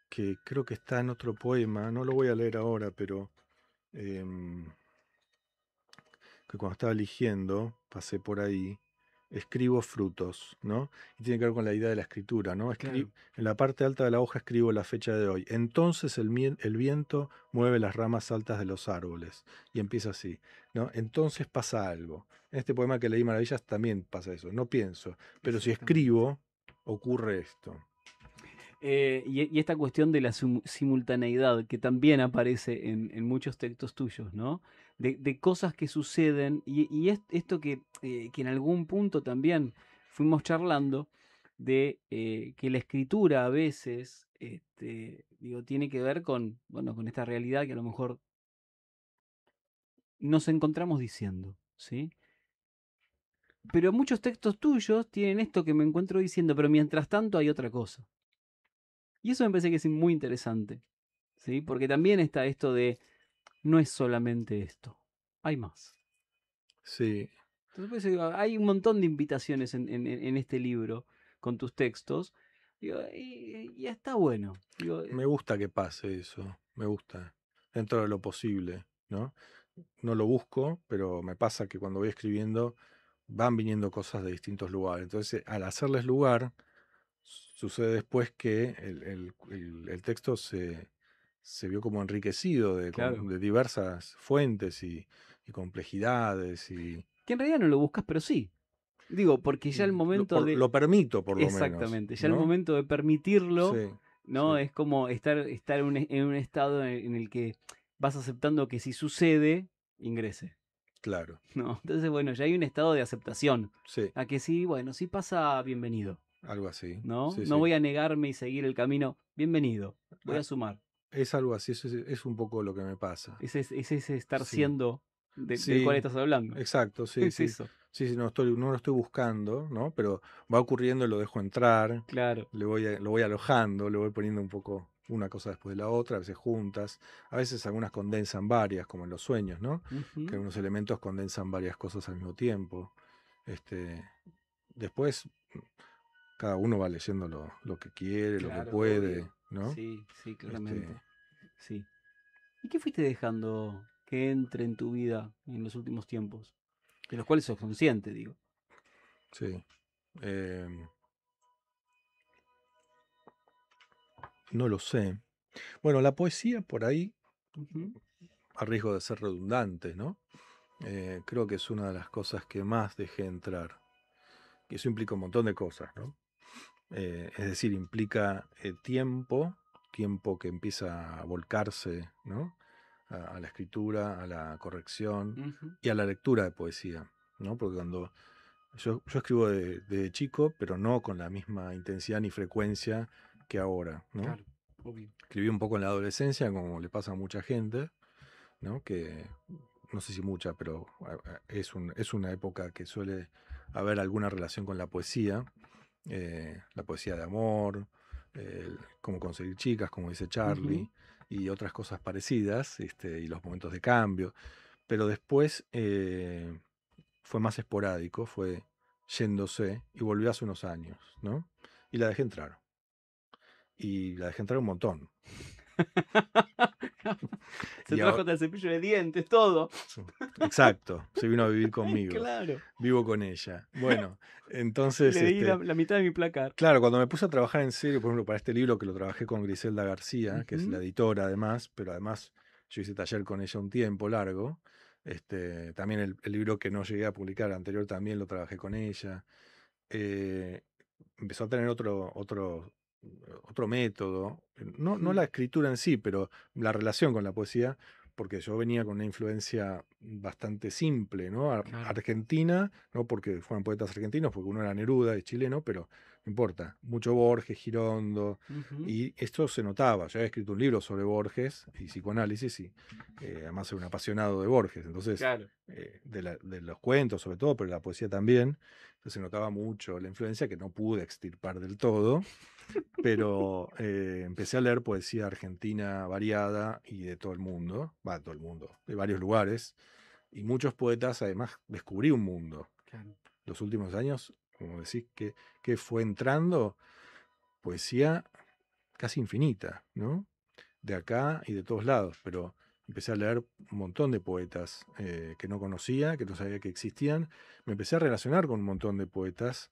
Que creo que está en otro poema, no lo voy a leer ahora, pero que cuando estaba eligiendo, pasé por ahí, escribo frutos, ¿no? Y tiene que ver con la idea de la escritura, ¿no? Claro. En la parte alta de la hoja escribo la fecha de hoy. Entonces el viento mueve las ramas altas de los árboles. Y empieza así, ¿no? Entonces pasa algo. En este poema que leí Maravillas también pasa eso. No pienso, pero si Exactamente. escribo, ocurre esto. Y esta cuestión de la simultaneidad que también aparece en muchos textos tuyos, ¿no? De cosas que suceden y esto que en algún punto también fuimos charlando de que la escritura a veces, digo, tiene que ver con, bueno, con esta realidad que a lo mejor nos encontramos diciendo, ¿sí? Pero muchos textos tuyos tienen esto que me encuentro diciendo, pero mientras tanto hay otra cosa. Y eso me parece que es muy interesante, ¿sí? Porque también está esto de, no es solamente esto, hay más. Sí. Entonces, pues, hay un montón de invitaciones en este libro con tus textos, digo, y está bueno. Digo, Me gusta que pase eso, me gusta, dentro de lo posible, ¿no? No lo busco, pero me pasa que cuando voy escribiendo van viniendo cosas de distintos lugares. Entonces, al hacerles lugar, sucede después que el texto se vio como enriquecido claro. de diversas fuentes y complejidades. Que en realidad no lo buscas, pero sí. Digo, porque ya el momento de... Lo permito, por lo menos, Exactamente, ya el ¿no? momento de permitirlo, Sí, ¿no? sí, Es como estar en un estado en el que vas aceptando que si sucede, ingrese. claro, ¿No? Entonces, bueno, ya hay un estado de aceptación. sí, A que sí, bueno, si pasa, bienvenido. algo así, ¿No? sí, No sí. voy a negarme y seguir el camino. Bienvenido. Voy Ah, a sumar. es algo así, es un poco lo que me pasa. Es ese estar Sí, siendo del cual sí, estás hablando. exacto, sí, Es sí. eso. Sí, sí, no lo estoy buscando, ¿no? Pero va ocurriendo y lo dejo entrar, Claro. lo voy alojando, le voy poniendo un poco una cosa después de la otra, a veces juntas, a veces algunas condensan varias, como en los sueños, ¿no? Que Ujú. algunos elementos condensan varias cosas al mismo tiempo. Este, después cada uno va leyendo lo que quiere, lo que Claro, puede, obvio. ¿no? Sí, sí, Este, claramente. Sí. ¿Y qué fuiste dejando que entre en tu vida en los últimos tiempos? De los cuales sos consciente, digo. sí. em, no lo sé. Bueno, la poesía por ahí, Ujú. a riesgo de ser redundante, ¿no? Creo que es una de las cosas que más dejé entrar. Y eso implica un montón de cosas, ¿no? Es decir, implica tiempo que empieza a volcarse, ¿no? A la escritura, a la corrección Ujú. y a la lectura de poesía, ¿no? Porque cuando yo escribo de chico, pero no con la misma intensidad ni frecuencia que ahora, ¿no? Claro, obvio. Escribí un poco en la adolescencia, como le pasa a mucha gente, ¿no? Que no sé si mucha, pero es una época que suele haber alguna relación con la poesía de amor, cómo conseguir chicas, como dice Ujú. Charlie, y otras cosas parecidas, y los momentos de cambio. Pero después fue más esporádico, fue yéndose y volvió hace unos años, ¿no? Y la dejé entrar. Y la dejé entrar un montón. Se Y trajo ahora, hasta el cepillo de dientes, todo. exacto, se vino a vivir conmigo. Claro. Vivo con ella. Bueno, entonces, Le di la mitad de mi placar. claro, cuando me puse a trabajar en serio, por ejemplo, para este libro que lo trabajé con Griselda García, que es la Ujú. editora además, pero además yo hice taller con ella un tiempo largo. También el libro que no llegué a publicar anterior también lo trabajé con ella. eh, Empezó a tener otro método, no Mm. la escritura en sí, pero la relación con la poesía, porque yo venía con una influencia bastante simple, ¿no? Claro. Argentina, no porque fueran poetas argentinos, porque uno era Neruda, es chileno, pero no importa, mucho Borges, Girondo, Ujú. y esto se notaba. Yo había escrito un libro sobre Borges y psicoanálisis, y además soy un apasionado de Borges, entonces, Claro. de los cuentos sobre todo, pero la poesía también. Entonces se notaba mucho la influencia que no pude extirpar del todo, pero empecé a leer poesía argentina variada y de todo el mundo, va, de todo el mundo, de varios lugares, Y muchos poetas, además, descubrí un mundo. Claro. Los últimos años, como decís, que fue entrando poesía casi infinita, ¿no? De acá y de todos lados, pero empecé a leer un montón de poetas que no conocía, que no sabía que existían. Me empecé a relacionar con un montón de poetas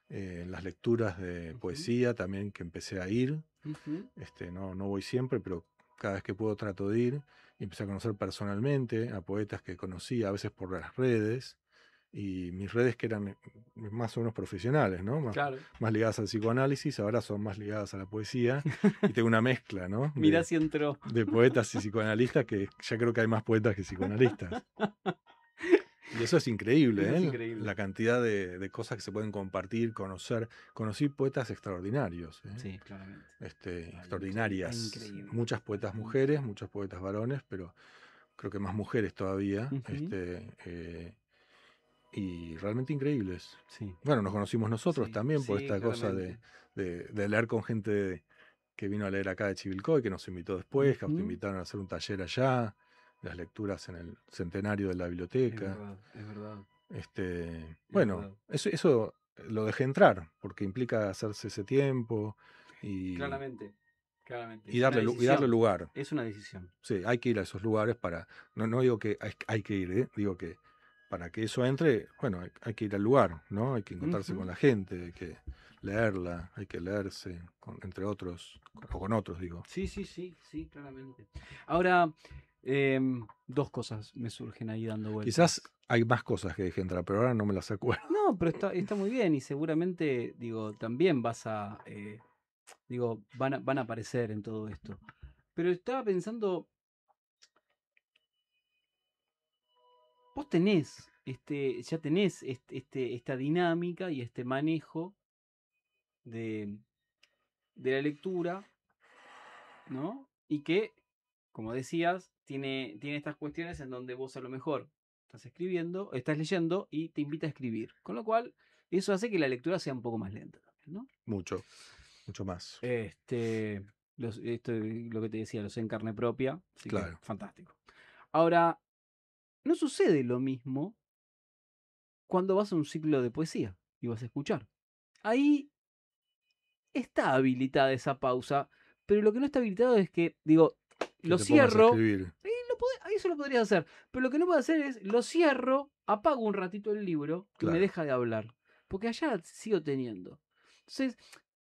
en las lecturas de poesía también que empecé a ir. No voy siempre, pero cada vez que puedo trato de ir. Y empecé a conocer personalmente a poetas que conocía, a veces por las redes. Y mis redes que eran más o menos profesionales, ¿no? Claro. Más ligadas al psicoanálisis, ahora son más ligadas a la poesía. Y tengo una mezcla, ¿no? Mirá si entró. De poetas y psicoanalistas, que ya creo que hay más poetas que psicoanalistas. Y eso es increíble, Eso ¿eh? es increíble. La cantidad de cosas que se pueden compartir, conocer. Conocí poetas extraordinarios, ¿eh? Sí, claramente. Extraordinarias. Increíble. Muchas poetas mujeres, muchos poetas varones, pero creo que más mujeres todavía. Y realmente increíbles. Sí. Bueno, nos conocimos nosotros Sí, también por sí, esta cosa claramente. de leer con gente que vino a leer acá de Chivilcoy, que nos invitó después, que nos invitaron a hacer un taller allá, las lecturas en el centenario de la Es biblioteca. verdad, es verdad. Bueno, verdad. eso lo dejé entrar, porque implica hacerse ese tiempo y Claramente. y darle lugar. Es una decisión. Sí, hay que ir a esos lugares para, no digo que hay que ir, digo que para que eso entre, bueno, hay que ir al lugar, ¿no? Hay que encontrarse con la gente, hay que leerla, hay que leerse, entre otros, o con otros, digo. Sí, claramente. Ahora, dos cosas me surgen ahí dando vueltas. Quizás hay más cosas que dejé entrar, pero ahora no me las acuerdo. No, pero está muy bien y seguramente, digo, también vas a, van a aparecer en todo esto. Pero estaba pensando, vos tenés, ya tenés esta dinámica y este manejo de la lectura, ¿no? Y que, como decías, tiene estas cuestiones en donde vos a lo mejor estás escribiendo, estás leyendo y te invita a escribir. Con lo cual, eso hace que la lectura sea un poco más lenta también, ¿no? Mucho más. Esto es lo que te decía, lo sé en carne propia, así Claro. que fantástico. Ahora, no sucede lo mismo cuando vas a un ciclo de poesía y vas a escuchar. Ahí está habilitada esa pausa, pero lo que no está habilitado es que, digo, lo cierro. Eso lo podrías hacer, pero lo que no puedo hacer es, lo cierro, apago un ratito el libro y me deja de hablar, porque allá sigo teniendo. Entonces,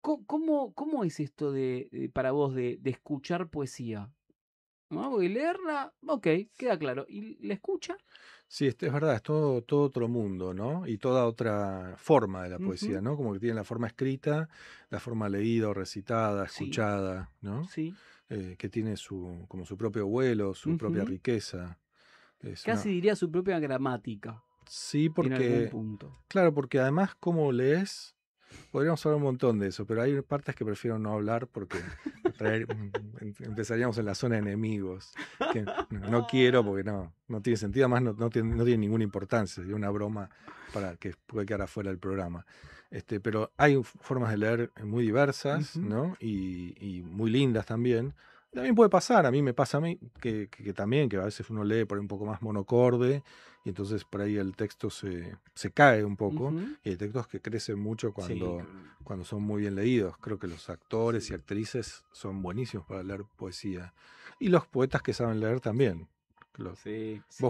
¿cómo es esto para vos de escuchar poesía? ¿No? Porque leerla, ok, queda claro. ¿Y la escucha? Sí, es verdad, es todo otro mundo, ¿no? Y toda otra forma de la poesía, ¿no? Como que tiene la forma escrita, la forma leída o recitada, escuchada, ¿no? Sí. Que tiene como su propio vuelo, su propia riqueza. Casi diría su propia gramática. Sí, en algún punto. Claro, porque además como lees, podríamos hablar un montón de eso, pero hay partes que prefiero no hablar porque empezaríamos en la zona de enemigos, que no quiero porque no tiene sentido, además no tiene ninguna importancia, sería una broma para que puede quedar afuera del programa. Pero hay formas de leer muy diversas, ¿no? Y muy lindas también. También puede pasar, a mí me pasa que también, que a veces uno lee por ahí un poco más monocorde y entonces por ahí el texto se cae un poco, y hay textos que crecen mucho cuando son muy bien leídos. Creo que los actores y actrices son buenísimos para leer poesía. Y los poetas que saben leer también. Vos,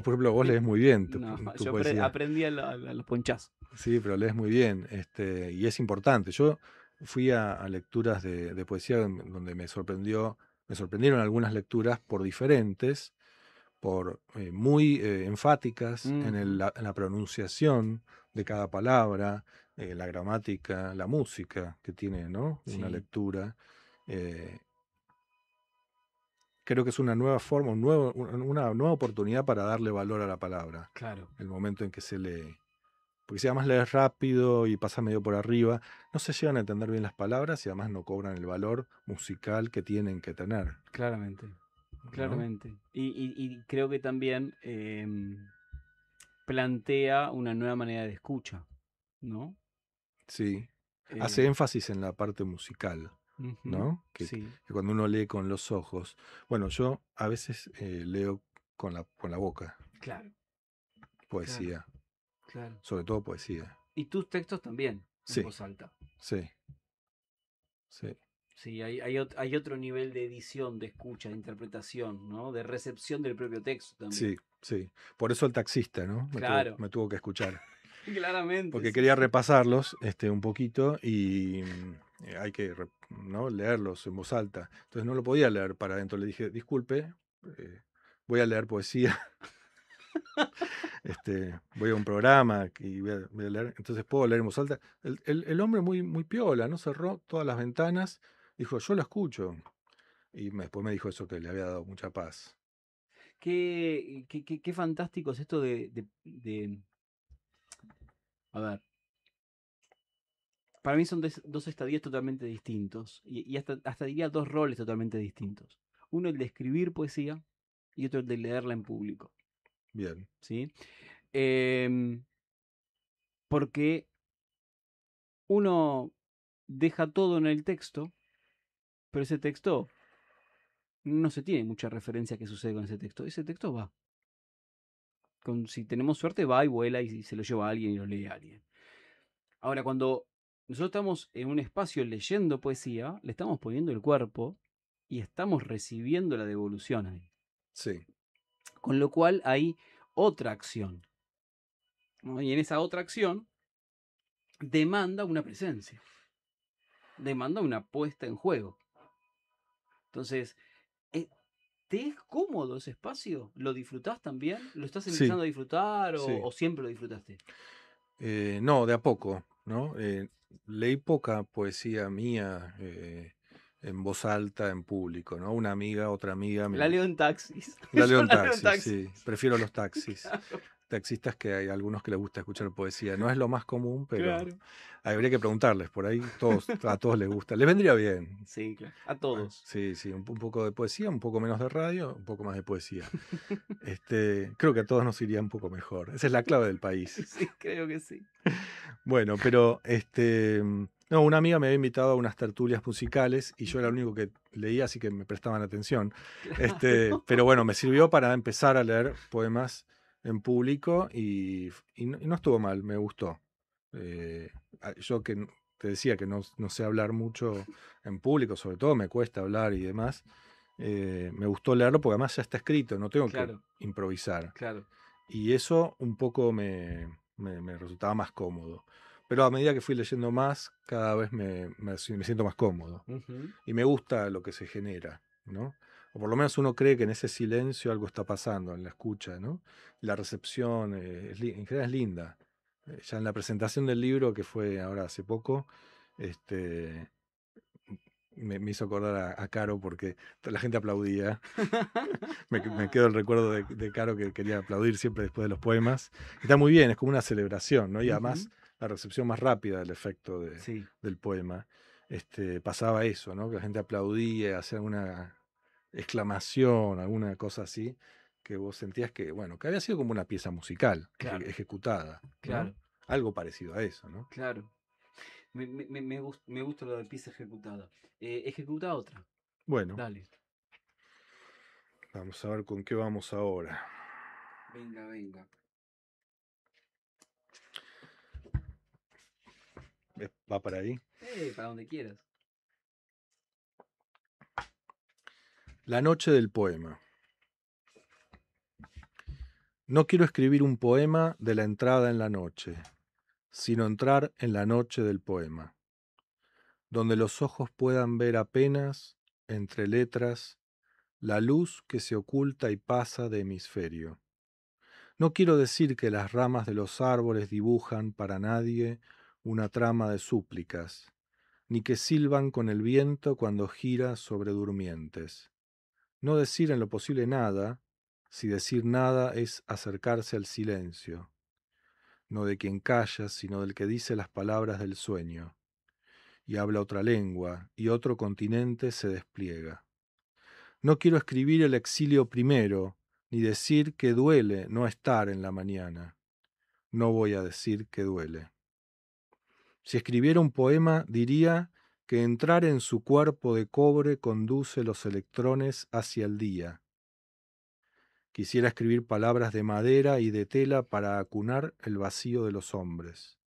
por ejemplo, vos lees muy bien tu yo poesía. Aprendí a los ponchazos. Sí, pero lees muy bien, y es importante. Yo fui a lecturas de poesía donde me sorprendieron algunas lecturas por diferentes, por muy enfáticas en la pronunciación de cada palabra, la gramática, la música que tiene, ¿no? Una lectura. Creo que es una nueva forma, una nueva oportunidad para darle valor a la palabra. Claro. El momento en que se lee. Porque si además lees rápido y pasa medio por arriba, no se llegan a entender bien las palabras y además no cobran el valor musical que tienen que tener. Claramente. ¿No? Claramente. Y creo que también plantea una nueva manera de escucha, ¿no? Sí. Hace énfasis en la parte musical, ¿no? Que cuando uno lee con los ojos. Bueno, yo a veces leo con la boca. Claro. poesía, Claro. sobre todo poesía. Y tus textos también, Sí. en voz alta. Sí, sí, Sí, hay otro nivel de edición, de escucha, de interpretación, ¿no? De recepción del propio texto también. sí, sí. Por eso el taxista, ¿no? Claro. Me tuvo que escuchar. Claramente. Porque Sí, quería sí. repasarlos un poquito y hay que ¿no? leerlos en voz alta. Entonces no lo podía leer para adentro. Le dije, disculpe, voy a leer poesía. Voy a un programa y voy a leer. Entonces puedo leer en voz alta. El hombre muy, muy piola, ¿no? Cerró todas las ventanas. Dijo, yo lo escucho. Y después me dijo eso que le había dado mucha paz. Qué fantástico es esto a ver, para mí son dos estadios totalmente distintos y hasta diría dos roles totalmente distintos. Uno el de escribir poesía y otro el de leerla en público, Bien, ¿sí? Em, porque uno deja todo en el texto, pero ese texto no se tiene mucha referencia a qué sucede con ese texto. Ese texto va. Si tenemos suerte, va y vuela y se lo lleva a alguien y lo lee a alguien. Ahora, cuando nosotros estamos en un espacio leyendo poesía, le estamos poniendo el cuerpo y estamos recibiendo la devolución ahí. sí. Con lo cual hay otra acción, ¿no? Y en esa otra acción demanda una presencia, demanda una puesta en juego. Entonces, ¿te es cómodo ese espacio? ¿Lo disfrutás también? ¿Lo estás Sí, empezando a disfrutar sí. o siempre lo disfrutaste? No, de a poco, ¿no? Leí poca poesía mía en voz alta, en público, ¿no? Una amiga, otra amiga, La leo en taxis. la leo Yo en la leo en taxis, taxis. sí. Prefiero los taxis. Claro, Taxistas que hay algunos que les gusta escuchar poesía. No es lo más común, pero claro. habría que preguntarles. Por ahí a todos les gusta. Les vendría bien. Sí, claro. A todos. Sí, sí, un poco de poesía, un poco menos de radio, un poco más de poesía. Creo que a todos nos iría un poco mejor. Esa es la clave del país. Sí, creo que sí. Bueno, pero no, una amiga me había invitado a unas tertulias musicales y yo era el único que leía, así que me prestaban atención. Claro. Pero bueno, me sirvió para empezar a leer poemas en público y no estuvo mal, me gustó. Yo que te decía que no sé hablar mucho en público, sobre todo me cuesta hablar y demás. Me gustó leerlo porque además ya está escrito, no tengo que Claro, improvisar. claro. Y eso un poco me resultaba más cómodo. Pero a medida que fui leyendo más, cada vez me siento más cómodo. Ujú. Y me gusta lo que se genera, ¿no? O por lo menos uno cree que en ese silencio algo está pasando, en la escucha, ¿no? La recepción en general es linda. Ya en la presentación del libro, que fue ahora hace poco, este, me hizo acordar a Caro porque la gente aplaudía. Me quedo el recuerdo de Caro que quería aplaudir siempre después de los poemas. Está muy bien, es como una celebración, ¿no? Y además Ujú. la recepción más rápida del efecto Sí, del poema. Pasaba eso, ¿no? Que la gente aplaudía, hacía alguna exclamación, alguna cosa así, que vos sentías que, bueno, que había sido como una pieza musical claro, ejecutada, ¿no? claro, Algo parecido a eso, ¿no? claro. Me gusta lo de pieza ejecutada. Ejecuta otra. Bueno, Dale. vamos a ver con qué vamos ahora. Venga, venga. ¿Va para ahí? Para donde quieras. La noche del poema. No quiero escribir un poema de la entrada en la noche, sino entrar en la noche del poema, donde los ojos puedan ver apenas, entre letras, la luz que se oculta y pasa de hemisferio. No quiero decir que las ramas de los árboles dibujan para nadie una trama de súplicas, ni que silban con el viento cuando gira sobre durmientes. No decir en lo posible nada, si decir nada es acercarse al silencio, no de quien calla, sino del que dice las palabras del sueño, y habla otra lengua, y otro continente se despliega. No quiero escribir el exilio primero, ni decir que duele no estar en la mañana. No voy a decir que duele. Si escribiera un poema, diría que entrar en su cuerpo de cobre conduce los electrones hacia el día, Quisiera escribir palabras de madera y de tela para acunar el vacío de los hombres.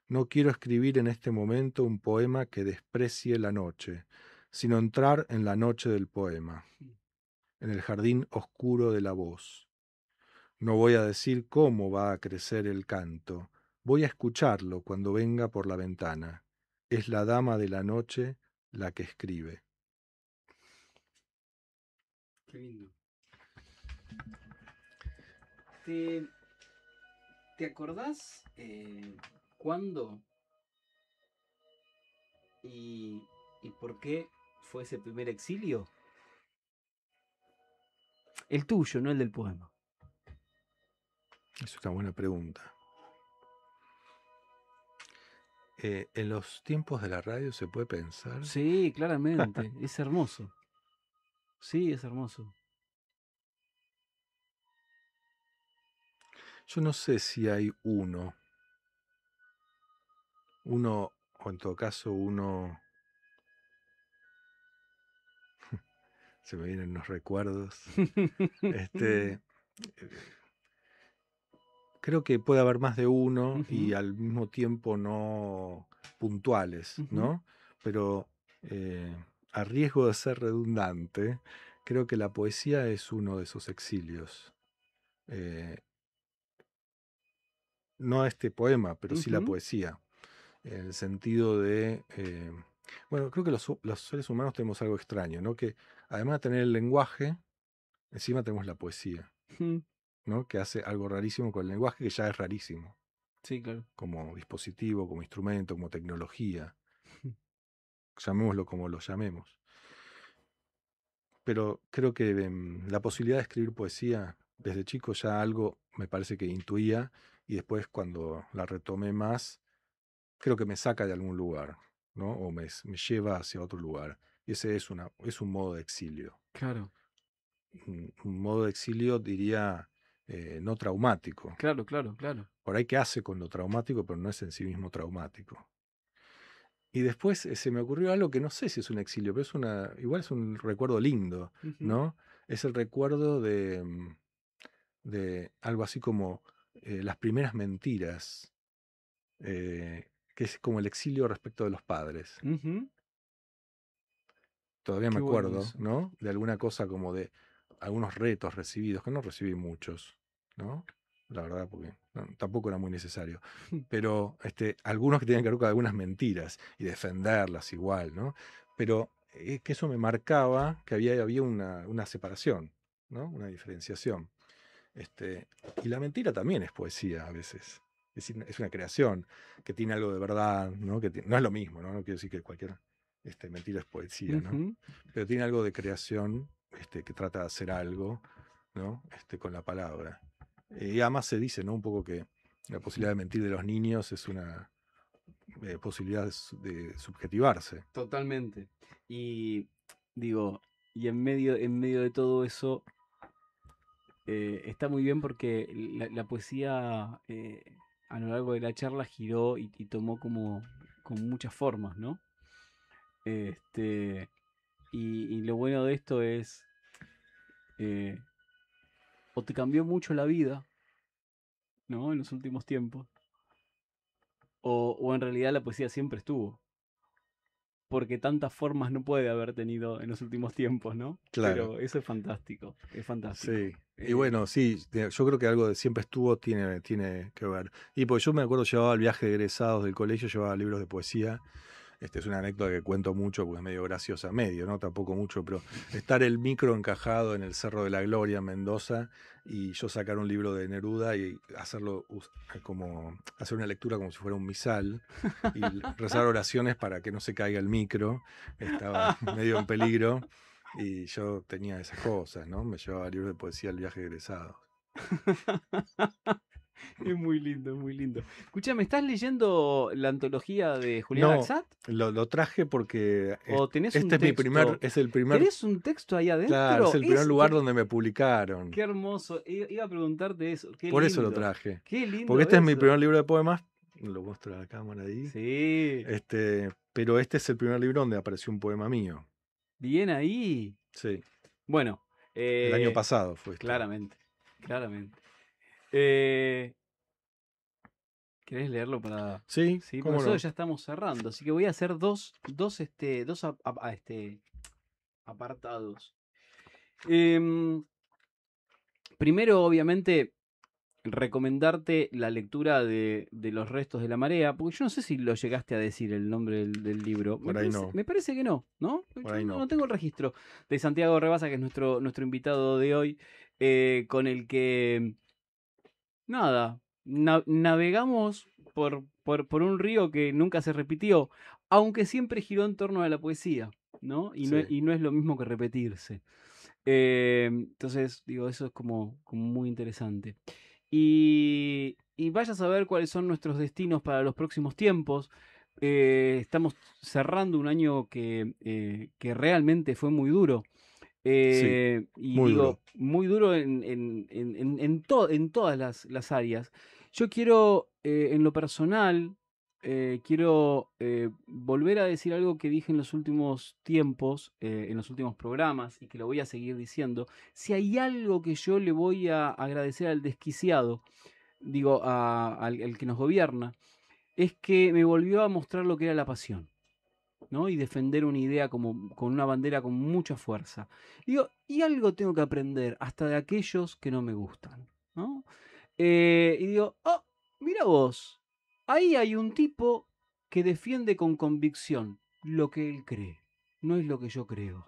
No quiero escribir en este momento un poema que desprecie la noche, sino entrar en la noche del poema, en el jardín oscuro de la voz. No voy a decir cómo va a crecer el canto, voy a escucharlo cuando venga por la ventana. Es la dama de la noche la que escribe. Qué lindo. ¿Te acordás cuándo y por qué fue ese primer exilio? El tuyo, no el del poema. Es una buena pregunta. ¿En los tiempos de la radio se puede pensar? Sí, claramente. Es hermoso. Sí, es hermoso. Yo no sé si hay uno, o en todo caso uno, se me vienen los recuerdos, eh, creo que puede haber más de uno y al mismo tiempo no puntuales, ¿no? Pero a riesgo de ser redundante, creo que la poesía es uno de esos exilios. No este poema, pero sí la poesía. En el sentido de... bueno, creo que los seres humanos tenemos algo extraño, ¿no? Que además de tener el lenguaje, encima tenemos la poesía, ¿no? Que hace algo rarísimo con el lenguaje, que ya es rarísimo. Sí, claro. Como dispositivo, como instrumento, como tecnología. Llamémoslo como lo llamemos. Pero creo que la posibilidad de escribir poesía, desde chico ya algo me parece que intuía, y después cuando la retomé más, creo que me saca de algún lugar, ¿no? O me lleva hacia otro lugar. Y ese es un modo de exilio. Claro. Un modo de exilio, diría, no traumático. Claro, claro, claro. Por ahí que hace con lo traumático, pero no es en sí mismo traumático. Y después se me ocurrió algo que no sé si es un exilio, pero igual es un recuerdo lindo, ¿no? Es el recuerdo de algo así como las primeras mentiras, que es como el exilio respecto de los padres. Todavía me Qué bueno acuerdo, eso. ¿no? De alguna cosa como de algunos retos recibidos, que no recibí muchos, ¿no? La verdad, porque tampoco era muy necesario. Pero algunos que tenían que ver con algunas mentiras y defenderlas igual, ¿no? Pero que eso me marcaba que había una separación, ¿no? Una diferenciación. Y la mentira también es poesía a veces. Es decir, es una creación que tiene algo de verdad, ¿no? Que no es lo mismo, ¿no? No quiero decir que cualquier mentira es poesía, ¿no? Pero tiene algo de creación, que trata de hacer algo, ¿no? Con la palabra. Y además se dice, ¿no? Un poco que la posibilidad de mentir de los niños es una posibilidad de subjetivarse. Totalmente. Y digo, y en medio de todo eso, está muy bien porque la poesía a lo largo de la charla giró y tomó como muchas formas, ¿no? Y lo bueno de esto es, o te cambió mucho la vida, ¿no? En los últimos tiempos, o en realidad la poesía siempre estuvo. Porque tantas formas no puede haber tenido en los últimos tiempos, ¿no? Claro. Pero eso es fantástico, es fantástico. Sí. Y bueno, sí, yo creo que algo de siempre estuvo tiene que ver. Y pues yo me acuerdo, llevaba el viaje de egresados del colegio, llevaba libros de poesía. Es una anécdota que cuento mucho porque es medio graciosa, ¿no? Tampoco mucho, pero estar el micro encajado en el Cerro de la Gloria, en Mendoza, y yo sacar un libro de Neruda y hacerlo hacer una lectura como si fuera un misal y rezar oraciones para que no se caiga el micro. Estaba medio en peligro y yo tenía esas cosas, ¿no? Me llevaba libros de poesía al viaje de egresados. Es muy lindo, es muy lindo. Escúchame, ¿estás leyendo la antología de Julián No, Axat? lo traje porque ¿O tenés un es texto? es el primer. ¿Tenés un texto ahí adentro? Claro, es el primer lugar donde me publicaron. Qué hermoso. Iba a preguntarte eso. Qué Por lindo. eso lo traje. Qué lindo. Porque este es mi eso. primer libro de poemas. Lo muestro a la cámara ahí. Sí. Pero este es el primer libro donde apareció un poema mío. Bien ahí. Sí. Bueno, El año pasado fue esto. Claramente. ¿Querés leerlo para...? Sí, Sí, cómo porque nosotros no. ya estamos cerrando, así que voy a hacer dos apartados. Primero, obviamente, recomendarte la lectura de Los restos de la marea, porque yo no sé si lo llegaste a decir el nombre del libro. Por ahí no. Me parece que no, ¿no? Por ahí No no. tengo el registro de Santiago Rebasa, que es nuestro invitado de hoy, con el que, nada, navegamos por un río que nunca se repitió, aunque siempre giró en torno a la poesía, ¿no? Sí. Y no es lo mismo que repetirse. Entonces, digo, eso es como muy interesante. Y vaya a saber cuáles son nuestros destinos para los próximos tiempos. Estamos cerrando un año que realmente fue muy duro. Sí, Y muy digo, duro. muy duro en todas las áreas. Yo quiero, en lo personal, quiero volver a decir algo que dije en los últimos tiempos, en los últimos programas, y que lo voy a seguir diciendo. Si hay algo que yo le voy a agradecer al desquiciado, digo, al que nos gobierna, es que me volvió a mostrar lo que era la pasión, ¿no? Y defender una idea como, con una bandera con mucha fuerza. Digo, y algo tengo que aprender, hasta de aquellos que no me gustan, ¿no? Y digo, oh, mira vos, ahí hay un tipo que defiende con convicción lo que él cree, no es lo que yo creo.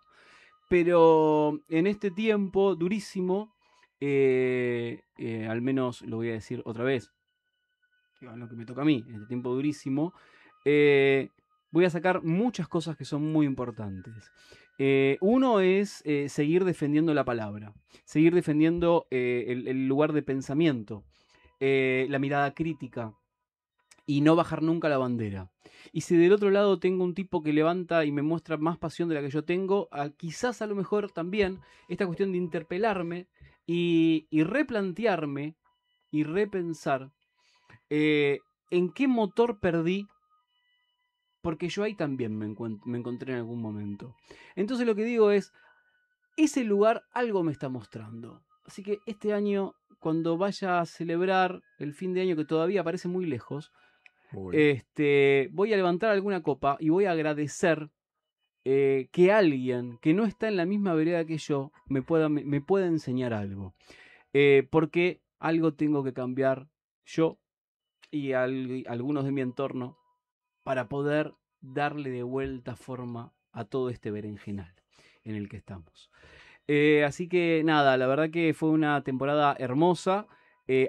Pero en este tiempo durísimo, al menos lo voy a decir otra vez, que es lo que me toca a mí, en este tiempo durísimo, voy a sacar muchas cosas que son muy importantes. Uno es seguir defendiendo la palabra, seguir defendiendo el lugar de pensamiento, la mirada crítica y no bajar nunca la bandera. Y si del otro lado tengo un tipo que levanta y me muestra más pasión de la que yo tengo, quizás a lo mejor también esta cuestión de interpelarme y replantearme y repensar en qué motor perdí, porque yo ahí también me encontré en algún momento. Entonces lo que digo es, ese lugar algo me está mostrando. Así que este año, cuando vaya a celebrar el fin de año que todavía parece muy lejos, Uy. voy a levantar alguna copa y voy a agradecer que alguien que no está en la misma vereda que yo me pueda enseñar algo. Porque algo tengo que cambiar yo y algunos de mi entorno para poder darle de vuelta forma a todo este berenjenal en el que estamos. Así que nada, la verdad que fue una temporada hermosa,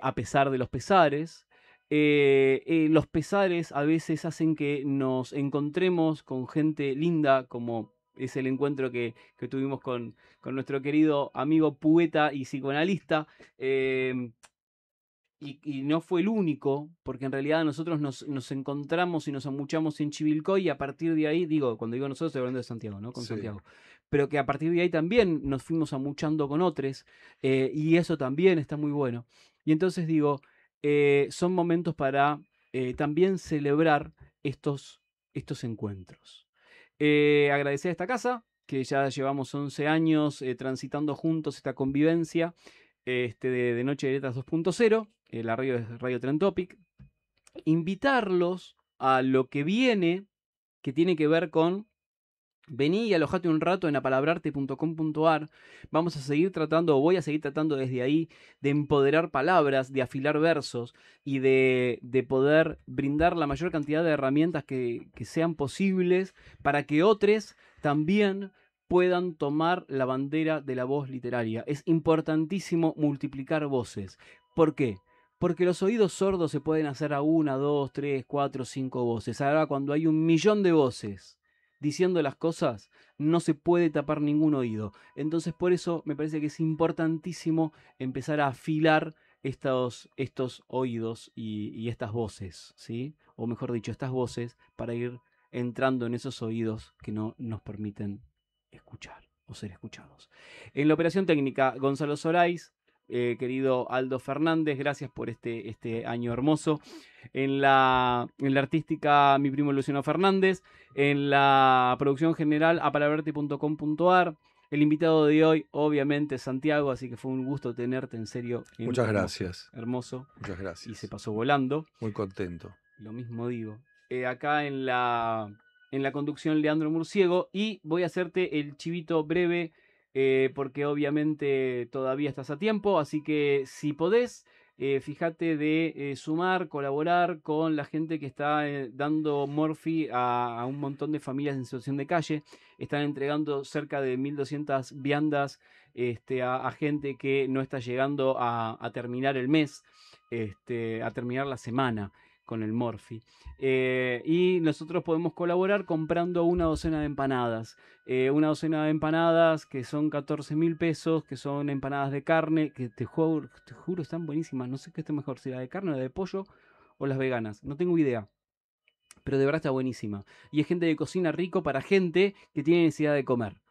a pesar de los pesares. Los pesares a veces hacen que nos encontremos con gente linda, como es el encuentro que tuvimos con nuestro querido amigo poeta y psicoanalista. Y no fue el único, porque en realidad nosotros nos encontramos y nos amuchamos en Chivilcoy y a partir de ahí, digo, cuando digo nosotros estoy hablando de Santiago, ¿no? Con Sí. Santiago. Pero que a partir de ahí también nos fuimos amuchando con otros, y eso también está muy bueno. Y entonces digo, son momentos para también celebrar estos encuentros. Agradecer a esta casa, que ya llevamos 11 años transitando juntos esta convivencia de Noche de Letras 2.0. La radio es Radio Trend Topic. Invitarlos a lo que viene, que tiene que ver con vení y alojate un rato en apalabrarte.com.ar. Vamos a seguir tratando, o voy a seguir tratando desde ahí, de empoderar palabras, de afilar versos y de poder brindar la mayor cantidad de herramientas que sean posibles para que otros también puedan tomar la bandera de la voz literaria. Es importantísimo multiplicar voces. ¿Por qué? Porque los oídos sordos se pueden hacer a 1, 2, 3, 4, 5 voces. Ahora, cuando hay 1.000.000 de voces diciendo las cosas, no se puede tapar ningún oído. Entonces, por eso me parece que es importantísimo empezar a afilar estos oídos y estas voces, ¿sí? O mejor dicho, estas voces para ir entrando en esos oídos que no nos permiten escuchar o ser escuchados. En la operación técnica, Gonzalo Sorais, querido Aldo Fernández, gracias por este año hermoso. En la artística, mi primo Luciano Fernández. En la producción general, apalabrarte.com.ar. El invitado de hoy, obviamente, es Santiago, así que fue un gusto tenerte, en serio. Muchas hermoso, gracias. Hermoso. Muchas Y se gracias. pasó volando. Muy contento. Lo mismo digo. Acá en la conducción, Leandro Murciego. Y voy a hacerte el chivito breve, porque obviamente todavía estás a tiempo. Así que si podés, fíjate de sumar, colaborar con la gente que está dando Morphy a un montón de familias en situación de calle. Están entregando cerca de 1.200 viandas a gente que no está llegando a terminar el mes, a terminar la semana con el Morphy. Y nosotros podemos colaborar comprando una docena de empanadas. Una docena de empanadas que son 14.000 pesos, que son empanadas de carne, que te juro están buenísimas. No sé qué está mejor, si la de carne, la de pollo o las veganas. No tengo idea. Pero de verdad está buenísima. Y es gente que cocina rico para gente que tiene necesidad de comer.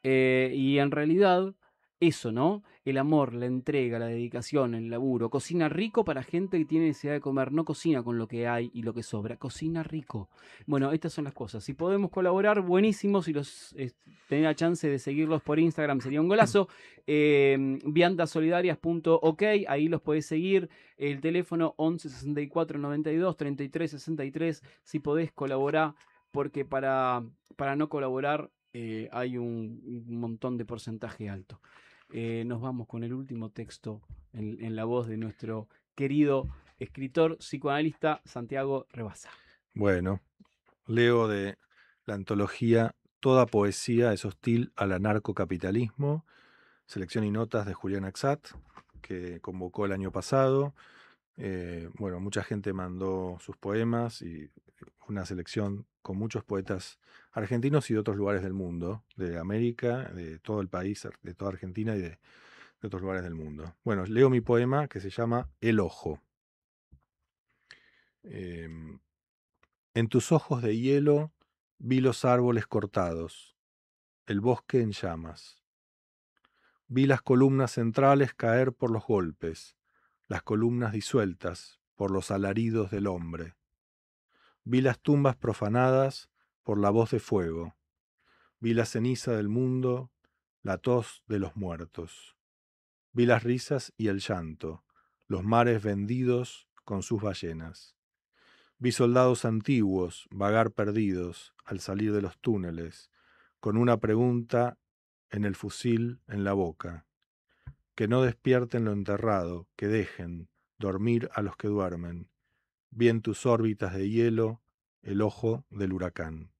Y en realidad, eso, ¿no? El amor, la entrega, la dedicación, el laburo. Cocina rico para gente que tiene necesidad de comer. No cocina con lo que hay y lo que sobra. Cocina rico. Bueno, estas son las cosas. Si podemos colaborar, buenísimo. Si los tener la chance de seguirlos por Instagram sería un golazo. Viandasolidarias.ok. Ahí los podés seguir. El teléfono 11 64 92 33 63. Si podés colaborar, porque para no colaborar hay un montón de porcentaje alto. Nos vamos con el último texto en la voz de nuestro querido escritor psicoanalista Santiago Rebasa. Bueno, leo de la antología Toda poesía es hostil al anarcocapitalismo, selección y notas de Julián Axat, que convocó el año pasado. Bueno, mucha gente mandó sus poemas y una selección con muchos poetas argentinos y de otros lugares del mundo, de América, de todo el país, de toda Argentina y de otros lugares del mundo. Bueno, leo mi poema que se llama El Ojo. En tus ojos de hielo vi los árboles cortados, el bosque en llamas. Vi las columnas centrales caer por los golpes, las columnas disueltas por los alaridos del hombre. Vi las tumbas profanadas por la voz de fuego. Vi la ceniza del mundo, la tos de los muertos. Vi las risas y el llanto, los mares vendidos con sus ballenas. Vi soldados antiguos vagar perdidos al salir de los túneles, con una pregunta en el fusil en la boca. Que no despierten lo enterrado, que dejen dormir a los que duermen. Vi en tus órbitas de hielo el ojo del huracán.